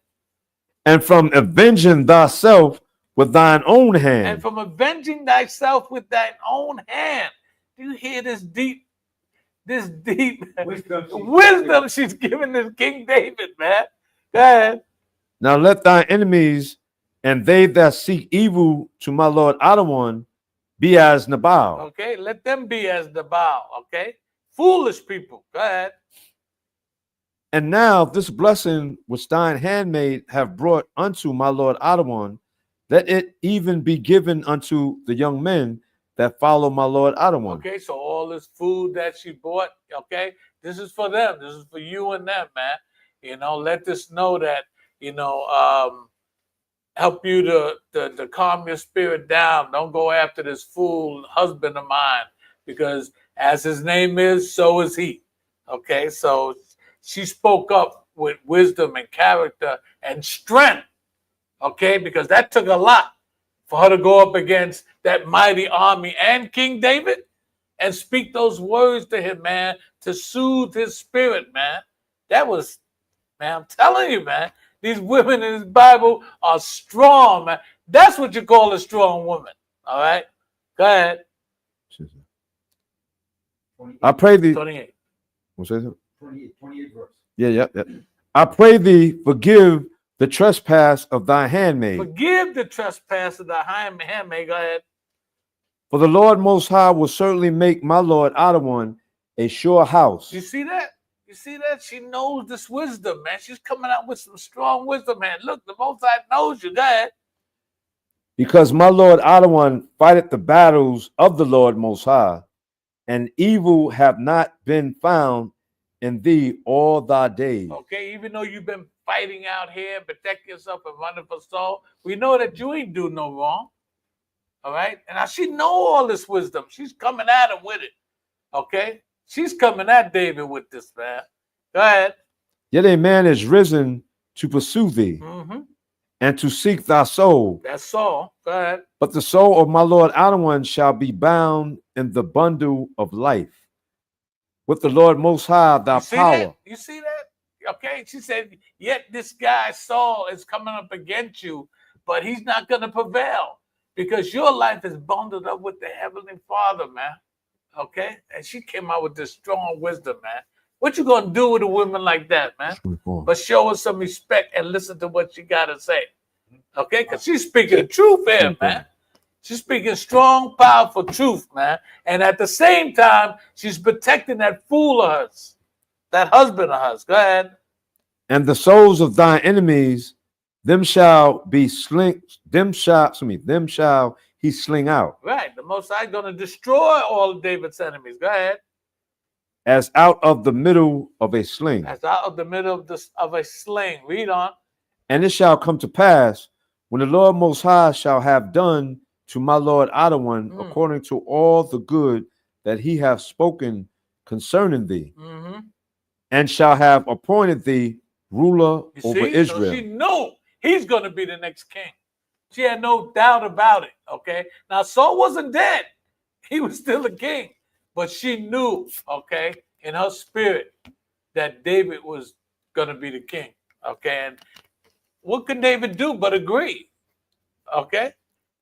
And from avenging thyself with thine own hand. And from avenging thyself with thine own hand. Do you hear this deep wisdom she's giving this King David, man? Go ahead. Now let thy enemies and they that seek evil to my Lord Adawan be as Nabal. Okay, let them be as Nabal, okay? Foolish people. Go ahead. And now this blessing which thine handmaid have brought unto my Lord Adawan, let it even be given unto the young men that follow my Lord Adawan. Okay, so all this food that she bought, okay, this is for them. This is for you and them, man. You know, let this know that, you know, help you to calm your spirit down. Don't go after this fool husband of mine, because as his name is, so is he. Okay, so she spoke up with wisdom and character and strength, okay, because that took a lot for her to go up against that mighty army and King David and speak those words to him, man, to soothe his spirit, man. That was, man, I'm telling you, man, these women in this Bible are strong, man. That's what you call a strong woman, all right? Go ahead. I pray thee. 28. What's that? 28 verse. Yeah. I pray thee forgive the trespass of thy handmaid. Forgive the trespass of thy handmaid. Go ahead. For the Lord Most High will certainly make my Lord Adawan a sure house. You see that? You see that? She knows this wisdom, man. She's coming out with some strong wisdom, man. Look, the Most High knows you. Go ahead. Because my Lord Adawan fighteth the battles of the Lord Most High, and evil have not been found in thee all thy days. Okay, even though you've been fighting out here, protect yourself and running for soul, we know that you ain't do no wrong. All right? And now she know all this wisdom. She's coming at him with it. Okay? She's coming at David with this, man. Go ahead. Yet a man is risen to pursue thee and to seek thy soul. That's all. Go ahead. But the soul of my Lord Adawan shall be bound in the bundle of life. With the Lord Most High, thy power. That? You see that? Okay. She said, yet this guy Saul is coming up against you, but he's not going to prevail because your life is bundled up with the Heavenly Father, man. Okay. And she came out with this strong wisdom, man. What you going to do with a woman like that, man? But show her some respect and listen to what she got to say. Okay. Because she's speaking the truth here, man. She's speaking strong, powerful truth, man. And at the same time, she's protecting that fool of hers, that husband of hers. Go ahead. And the souls of thy enemies, them shall he sling out. Right. The Most High is going to destroy all of David's enemies. Go ahead. As out of the middle of a sling. As out of the middle of a sling. Read on. And it shall come to pass, when the Lord Most High shall have done to my Lord Adawan according to all the good that he hath spoken concerning thee, and shall have appointed thee ruler over Israel. So she knew he's going to be the next king. She had no doubt about it. Okay. Now Saul wasn't dead. He was still a king. But she knew, okay, in her spirit that David was going to be the king. Okay. And what can David do but agree? Okay.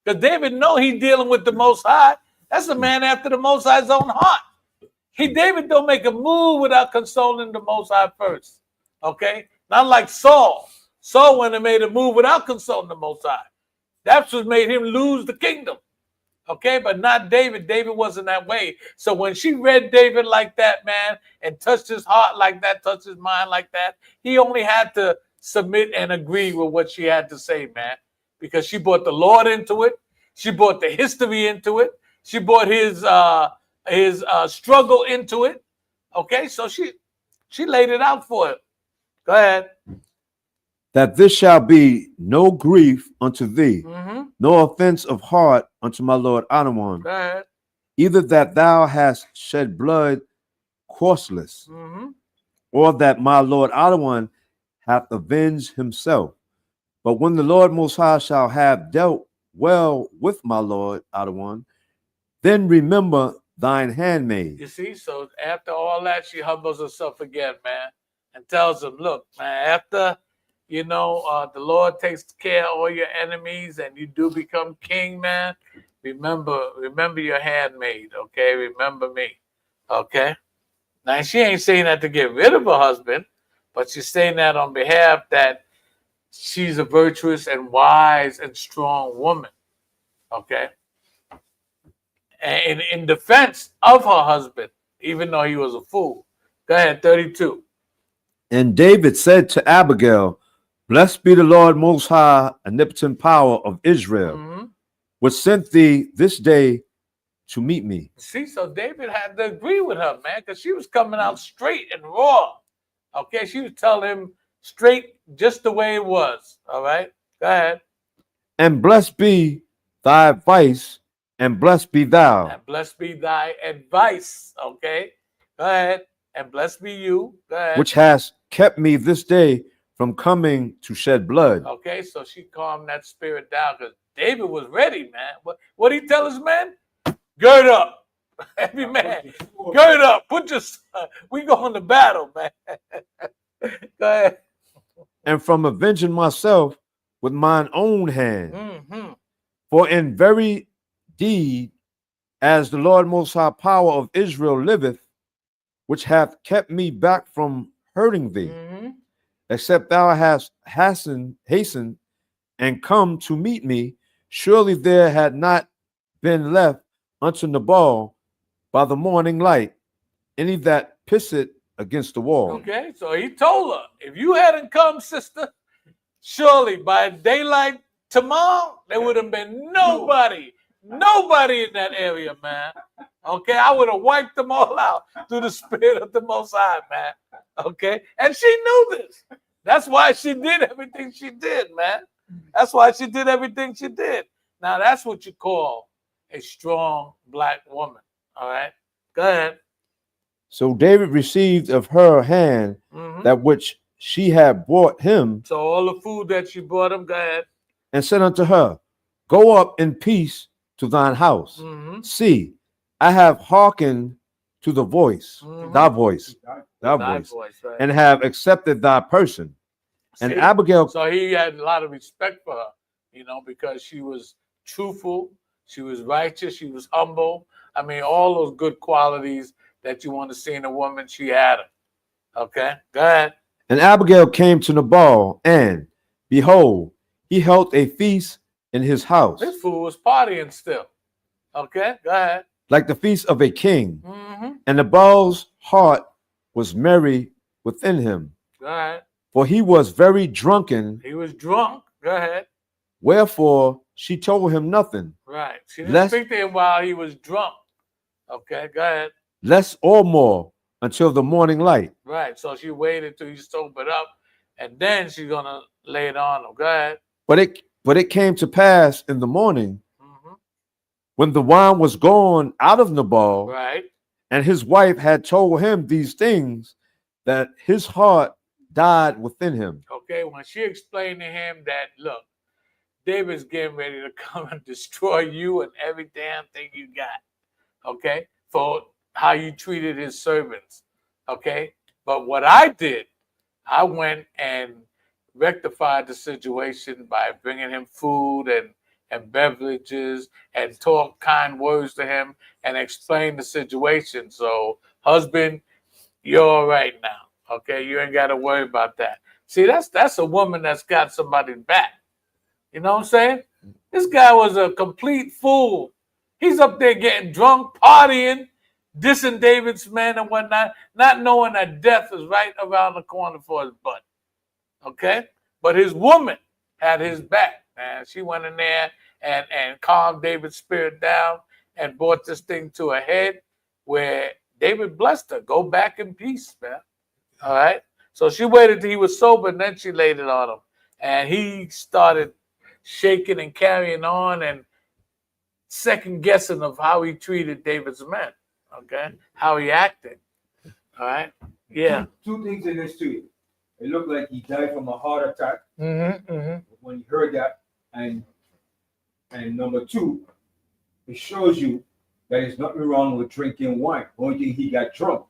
Because David know he's dealing with the Most High. That's a man after the Most High's own heart. David don't make a move without consulting the Most High first. Okay? Not like Saul. Saul went and made a move without consulting the Most High. That's what made him lose the kingdom. Okay, but not David. David wasn't that way. So when she read David like that, man, and touched his heart like that, touched his mind like that, he only had to submit and agree with what she had to say, man, because she brought the Lord into it. She brought the history into it. She brought his struggle into it. Okay, so she laid it out for him. Go ahead. That this shall be no grief unto thee, no offense of heart unto my lord Adawan, Go ahead. either that thou hast shed blood causeless, or that my lord Adawan hath avenged himself. But when the Lord Most High shall have dealt well with my lord Adawan, then remember thine handmaid. You see, so after all that, she humbles herself again, man, and tells him, look, man, after, the Lord takes care of all your enemies and you do become king, man, remember your handmaid, okay? Remember me, okay? Now, she ain't saying that to get rid of her husband, but she's saying that on behalf that she's a virtuous and wise and strong woman, okay? And in defense of her husband, even though he was a fool. Go ahead, 32. And David said to Abigail, Blessed be the Lord Most High, omnipotent power of Israel, which sent thee this day to meet me. See, so David had to agree with her, man, because she was coming out straight and raw. Okay, she was telling him straight just the way it was. All right, go ahead. And blessed be thy advice, and blessed be thou. And blessed be thy advice. Okay, go ahead. And blessed be you. Go ahead. Which has kept me this day from coming to shed blood. Okay, so she calmed that spirit down because David was ready, man. What did he tell his men? Gird up. Every man, gird up. We going to battle, man. Go ahead. And from avenging myself with mine own hand. For in very deed, as the Lord Most High power of Israel liveth, which hath kept me back from hurting thee, except thou hast hastened and come to meet me, surely there had not been left unto Nabal by the morning light any that pisseth against the wall. Okay, so he told her, if you hadn't come, sister, surely by daylight tomorrow, there would have been nobody in that area, man. Okay, I would have wiped them all out through the spirit of the Most High, man. Okay, and she knew this. That's why she did everything she did, man. That's why she did everything she did. Now, that's what you call a strong black woman. All right, go ahead. So David received of her hand that which she had brought him. So all the food that she brought him, go ahead. And said unto her, Go up in peace to thine house. See, I have hearkened to the voice, thy voice, Right. and have accepted thy person. See? And Abigail. So he had a lot of respect for her, because she was truthful, she was righteous, she was humble. I mean, all those good qualities that you want to see in a woman, she had her. Okay, go ahead. And Abigail came to Nabal, and behold, he held a feast in his house. This fool was partying still. Okay, go ahead. Like the feast of a king. And Nabal's heart was merry within him. Go ahead. For he was very drunken. He was drunk. Go ahead. Wherefore she told him nothing. Right. She didn't speak to him while he was drunk. Okay, go ahead. Less or more until the morning light. Right. So she waited till he sobered up, and then she's gonna lay it on him. Go ahead. But it came to pass in the morning, when the wine was gone out of Nabal, right, and his wife had told him these things, that his heart died within him. Okay, when she explained to him that, look, David's getting ready to come and destroy you and every damn thing you got, okay, for how you treated his servants, okay? But what I did, I went and rectified the situation by bringing him food and beverages and talk kind words to him and explain the situation. So, husband, you're all right now, okay? You ain't got to worry about that. See, that's a woman that's got somebody's back. You know what I'm saying? This guy was a complete fool. He's up there getting drunk, partying, dissing David's men and whatnot, not knowing that death is right around the corner for his butt. Okay? But his woman had his back, man. She went in there and calmed David's spirit down and brought this thing to a head where David blessed her. Go back in peace, man. All right? So she waited till he was sober, and then she laid it on him. And he started shaking and carrying on and second guessing of how he treated David's men. Okay? How he acted. All right? Yeah. Two things in this too. It looked like he died from a heart attack when he heard that. And number two, it shows you that there's nothing wrong with drinking wine. Only thing he got drunk.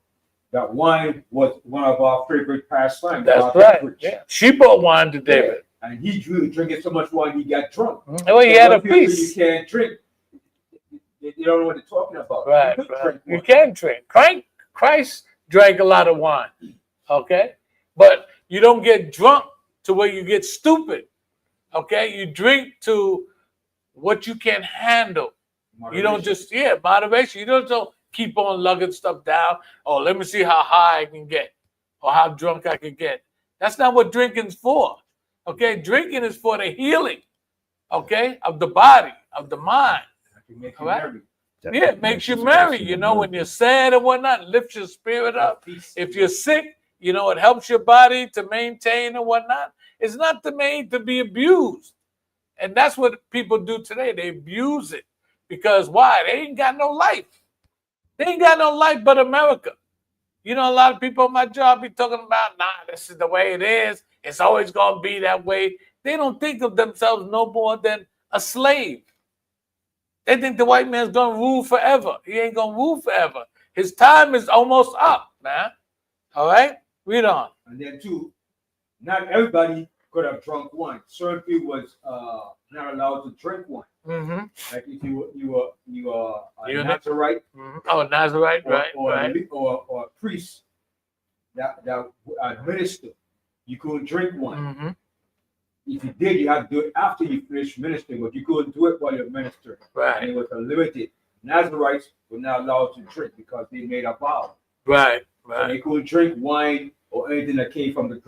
That wine was one of our favorite pastimes. That's right. Yeah. She brought wine to David. Yeah. And he drew drinking so much wine he got drunk. Well, he had a piece. You can't drink. You don't know what they're talking about. Right. You can drink. Christ drank a lot of wine. Okay? But you don't get drunk to where you get stupid. Okay? You drink to what you can handle. Moderation. You don't just, moderation. You don't keep on lugging stuff down. Oh, let me see how high I can get or how drunk I can get. That's not what drinking's for. Okay? Drinking is for the healing, okay, of the body, of the mind. All right? Yeah, it makes you merry. You know, when you're sad and whatnot, lifts your spirit up. If you're sick, you know, it helps your body to maintain and whatnot. It's not made to be abused. And that's what people do today. They abuse it. Because why? They ain't got no life. They ain't got no life but America. You know, a lot of people on my job be talking about, nah, this is the way it is. It's always going to be that way. They don't think of themselves no more than a slave. They think the white man's going to rule forever. He ain't going to rule forever. His time is almost up, man. All right? Read on. And then, too, not everybody could have drunk wine. Certain people was not allowed to drink wine. Like if you are a Nazarite. Oh, Nazarite, right. Or a priest that minister, you couldn't drink wine. If you did, you had to do it after you finished ministering, but you couldn't do it while you're ministering. Right. And it was limited. Nazarites were not allowed to drink because they made a vow. Right. So they couldn't drink wine or anything that came from the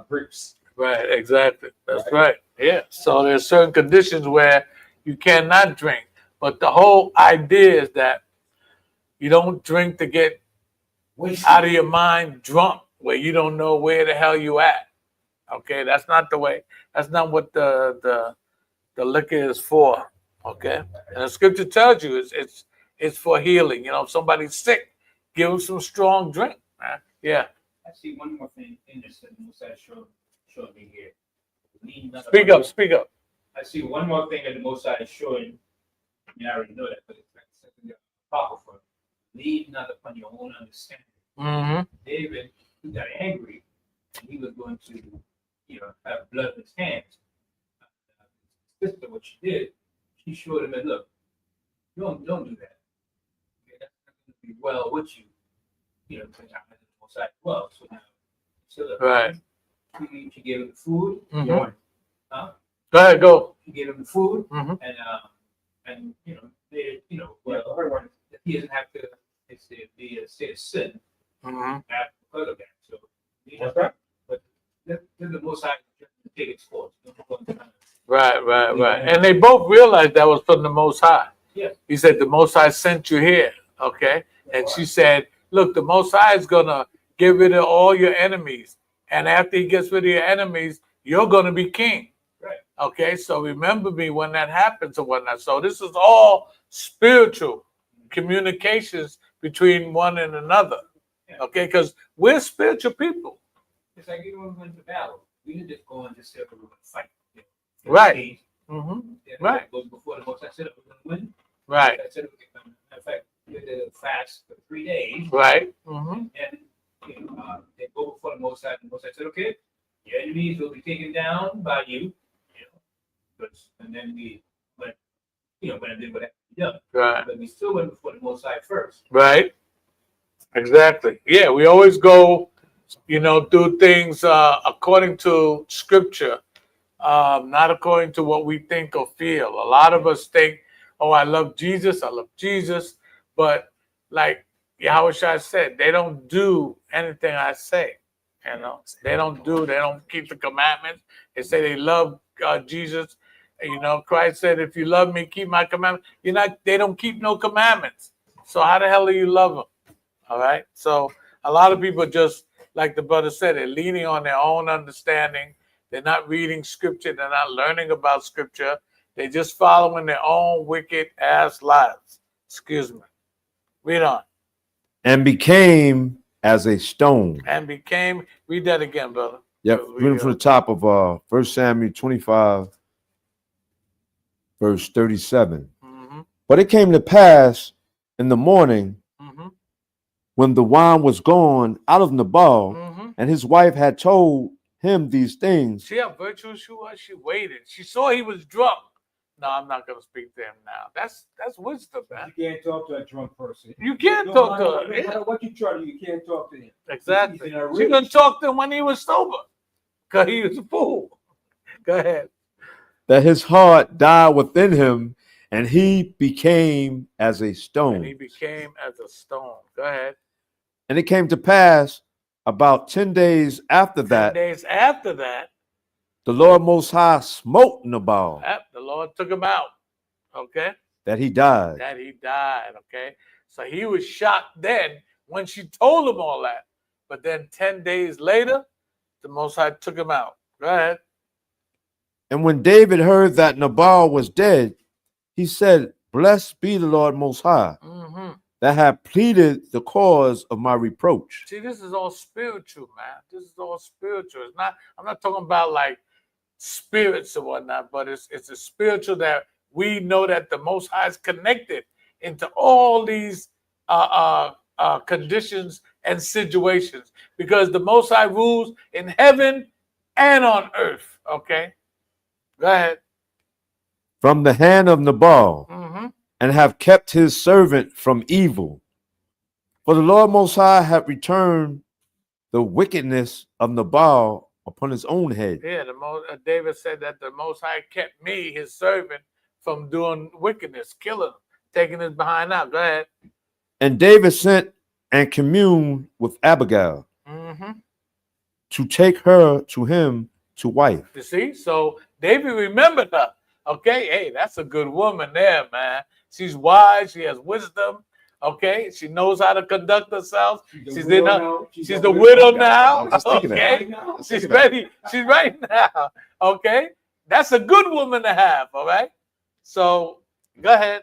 grapes. Right, exactly. That's right. Yeah. So there's certain conditions where you cannot drink. But the whole idea is that you don't drink to get out of your mind drunk, where you don't know where the hell you at. Okay, that's not the way. That's not what the liquor is for. Okay, and the scripture tells you it's for healing. You know, if somebody's sick, give them some strong drink. Man. Yeah. I see one more thing in this that Mosiah showed me here. Speak up. I see one more thing that the Mosiah is showing. I mean, I already know that, but it's like powerful. Lean not upon your own understanding. David, he got angry, and he was going to, have blood in his hands. His sister, what she did, she showed him that, look, don't do that. Okay, that's not going to be well with you. Because I'm the Mosiah well. So look, right. She gave him the food. Go ahead, go. She gave him the food, and he doesn't have to be a state of sin because of that. So but the Most High take its course. Right. And they both realized that was from the Most High. Yeah. He said the Most High sent you here. Okay, and she said, look, the Most High is gonna get rid of all your enemies. And after he gets rid of your enemies, you're going to be king. Right. Okay, so remember me when that happens or whatnot. So this is all spiritual communications between one and another. Yeah. Okay, because we're spiritual people. It's like when we went to battle, we didn't just go and just say we're going to fight. Right. Right. Before the most, I said we're going to win. Right. I said we're going to win. In fact, we did a fast for 3 days. Right. And they go before the Most High. The Most High said, "Okay, your enemies will be taken down by you." And then we went, when it did what had to be done. Right. But we still went before the Most High first. Right. Exactly. Yeah, we always go, do things according to Scripture, not according to what we think or feel. A lot of us think oh, I love Jesus, but like Yahushua said, they don't do anything I say. You know, they don't keep the commandments. They say they love Jesus. You know, Christ said, if you love me, keep my commandments. They don't keep no commandments. So how the hell do you love them? All right. So a lot of people just, like the brother said, they're leaning on their own understanding. They're not reading scripture. They're not learning about scripture. They're just following their own wicked ass lives. Excuse me. Read on. And became as a stone. And became, read that again, brother. Yep, reading from the top of 1 Samuel 25, verse 37. Mm-hmm. But it came to pass in the morning, Mm-hmm. when the wine was gone out of Nabal, Mm-hmm. and his wife had told him these things. See how virtuous she was? She waited. She saw he was drunk. No, I'm not going to speak to him now. That's wisdom, man. You can't talk to a drunk person. You can't No talk matter- to her. No matter what you try to do, you can't talk to him. Exactly. He's in a She rage. couldn't talk to him when he was sober because he was a fool. Go ahead. That his heart died within him, and he became as a stone. And he became as a stone. Go ahead. And it came to pass about 10 days after 10 that, days after that, the Lord Most High smote Nabal, the Lord took him out. Okay. that he died. That he died. Okay. So he was shocked then when she told him all that. But then 10 days later, the Most High took him out. Go ahead. And when David heard that Nabal was dead, he said, Blessed be the Lord Most High, Mm-hmm. that have pleaded the cause of my reproach. See, this is all spiritual, man. This is all spiritual. It's not. I'm not talking about like spirits or whatnot, but it's a spiritual that we know that the Most High is connected into all these conditions and situations, because the Most High rules in heaven and on earth. Okay, go ahead. From the hand of Nabal, Mm-hmm. and have kept his servant from evil. For the Lord Most High hath returned the wickedness of Nabal upon his own head. Yeah, David said that the Most High kept me, his servant, from doing wickedness, killing him, taking his behind out. Go ahead. And David sent and communed with Abigail Mm-hmm. to take her to him to wife. You see? So David remembered her. Okay, hey, that's a good woman there, man. She's wise. She has wisdom. Okay, she knows how to conduct herself. She's the widow now. I was just thinking that. Okay, she's ready. She's right now. Okay, that's a good woman to have. All right. So go ahead.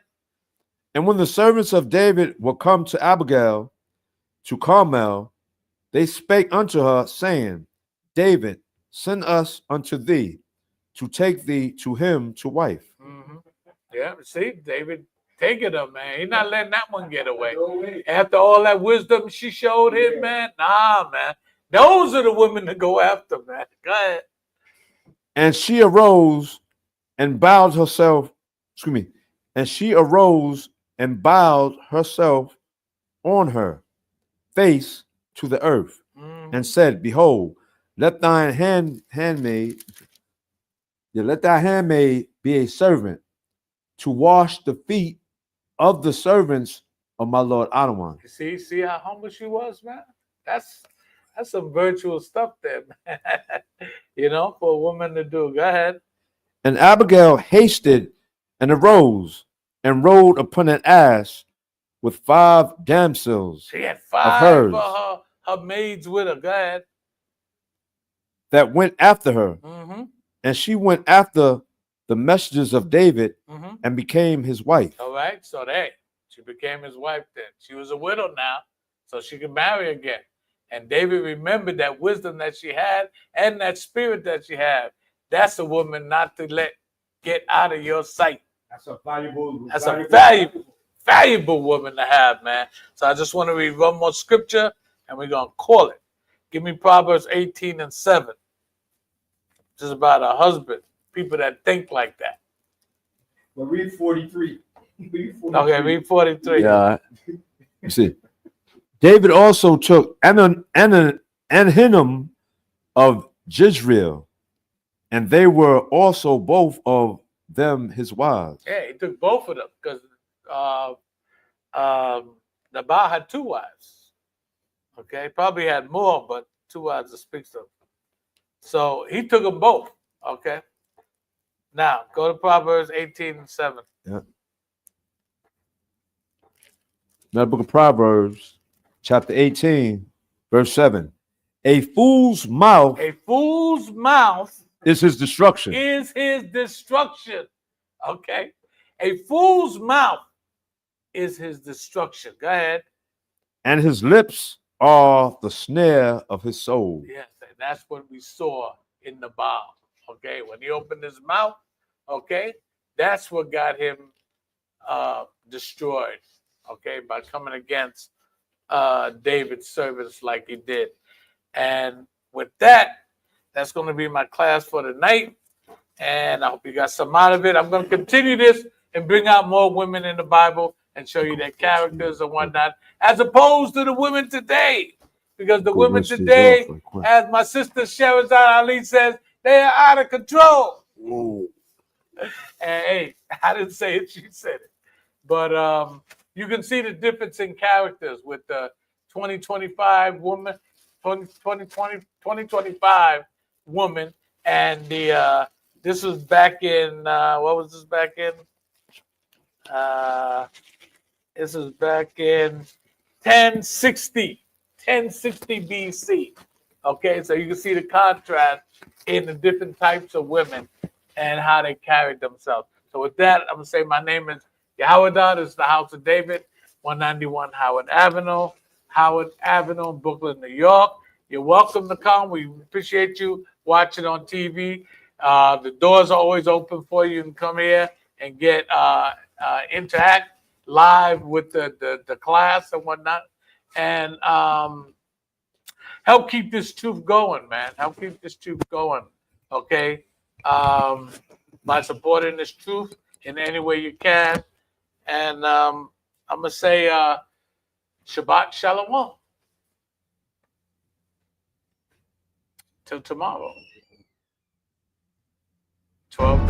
And when the servants of David were come to Abigail to Carmel, they spake unto her, saying, David, send us unto thee to take thee to him to wife. Mm-hmm. Yeah, see, David taking her, man. He's not letting that one get away. After all that wisdom she showed him, man. Nah, man. Those are the women to go after, man. Go ahead. And she arose and bowed herself, and she arose and bowed herself on her face to the earth, Mm-hmm. and said, Behold, let thy handmaid be a servant to wash the feet of the servants of my Lord Adonai. You see how humble she was, man? That's some virtual stuff there, man. You know, for a woman to do. Go ahead. And Abigail hasted and arose and rode upon an ass with 5 damsels She had of 5 hers of her maids with her. Go ahead. that went after her. Mm-hmm. And she went after the messengers of David Mm-hmm. and became his wife. All right. So she became his wife then. She was a widow now, so she could marry again. And David remembered that wisdom that she had and that spirit that she had. That's a woman not to let get out of your sight. That's a valuable. Valuable woman to have, man. So I just want to read one more scripture and we're going to call it. Give me Proverbs 18:7. Just about a husband, people that think like that. But read 43. Read 43. Okay, read 43. Yeah. You see, David also took Anhinnom of Jezreel, and they were also both of them his wives. Yeah, he took both of them because Nabal had 2 wives. Okay, probably had more, but 2 wives that speaks of. So he took them both. Okay. Now go to Proverbs 18:7. Yeah. Now, the book of Proverbs, chapter 18, verse 7. A fool's mouth A fool's mouth is his destruction. is his destruction. Okay. A fool's mouth is his destruction. Go ahead. And his lips are the snare of his soul. Yes, and that's what we saw in the Nabal. Okay, when he opened his mouth, okay, that's what got him destroyed. Okay, by coming against David's servants like he did. And with that, that's going to be my class for tonight. And I hope you got some out of it. I'm going to continue this and bring out more women in the Bible and show you their characters and whatnot, as opposed to the women today. Because the women today, as my sister Sherazad Ali says, they are out of control. Whoa. And hey, I didn't say it, she said it. But you can see the difference in characters with the 2025 woman, 2025 woman, and the this was back in what was this back in? This was back in 1060 BC. Okay, so you can see the contrast in the different types of women and how they carried themselves. So with that, I'm gonna say my name is Yehowadah. This is the House of David, 191 Howard Avenue, Brooklyn, New York. You're welcome to come. We appreciate you watching on TV. The doors are always open for you. You can come here and get interact live with the class and whatnot, and help keep this truth going, man. Help keep this truth going, okay? By supporting this truth in any way you can. And I'm going to say Shabbat Shalom. Till tomorrow. 12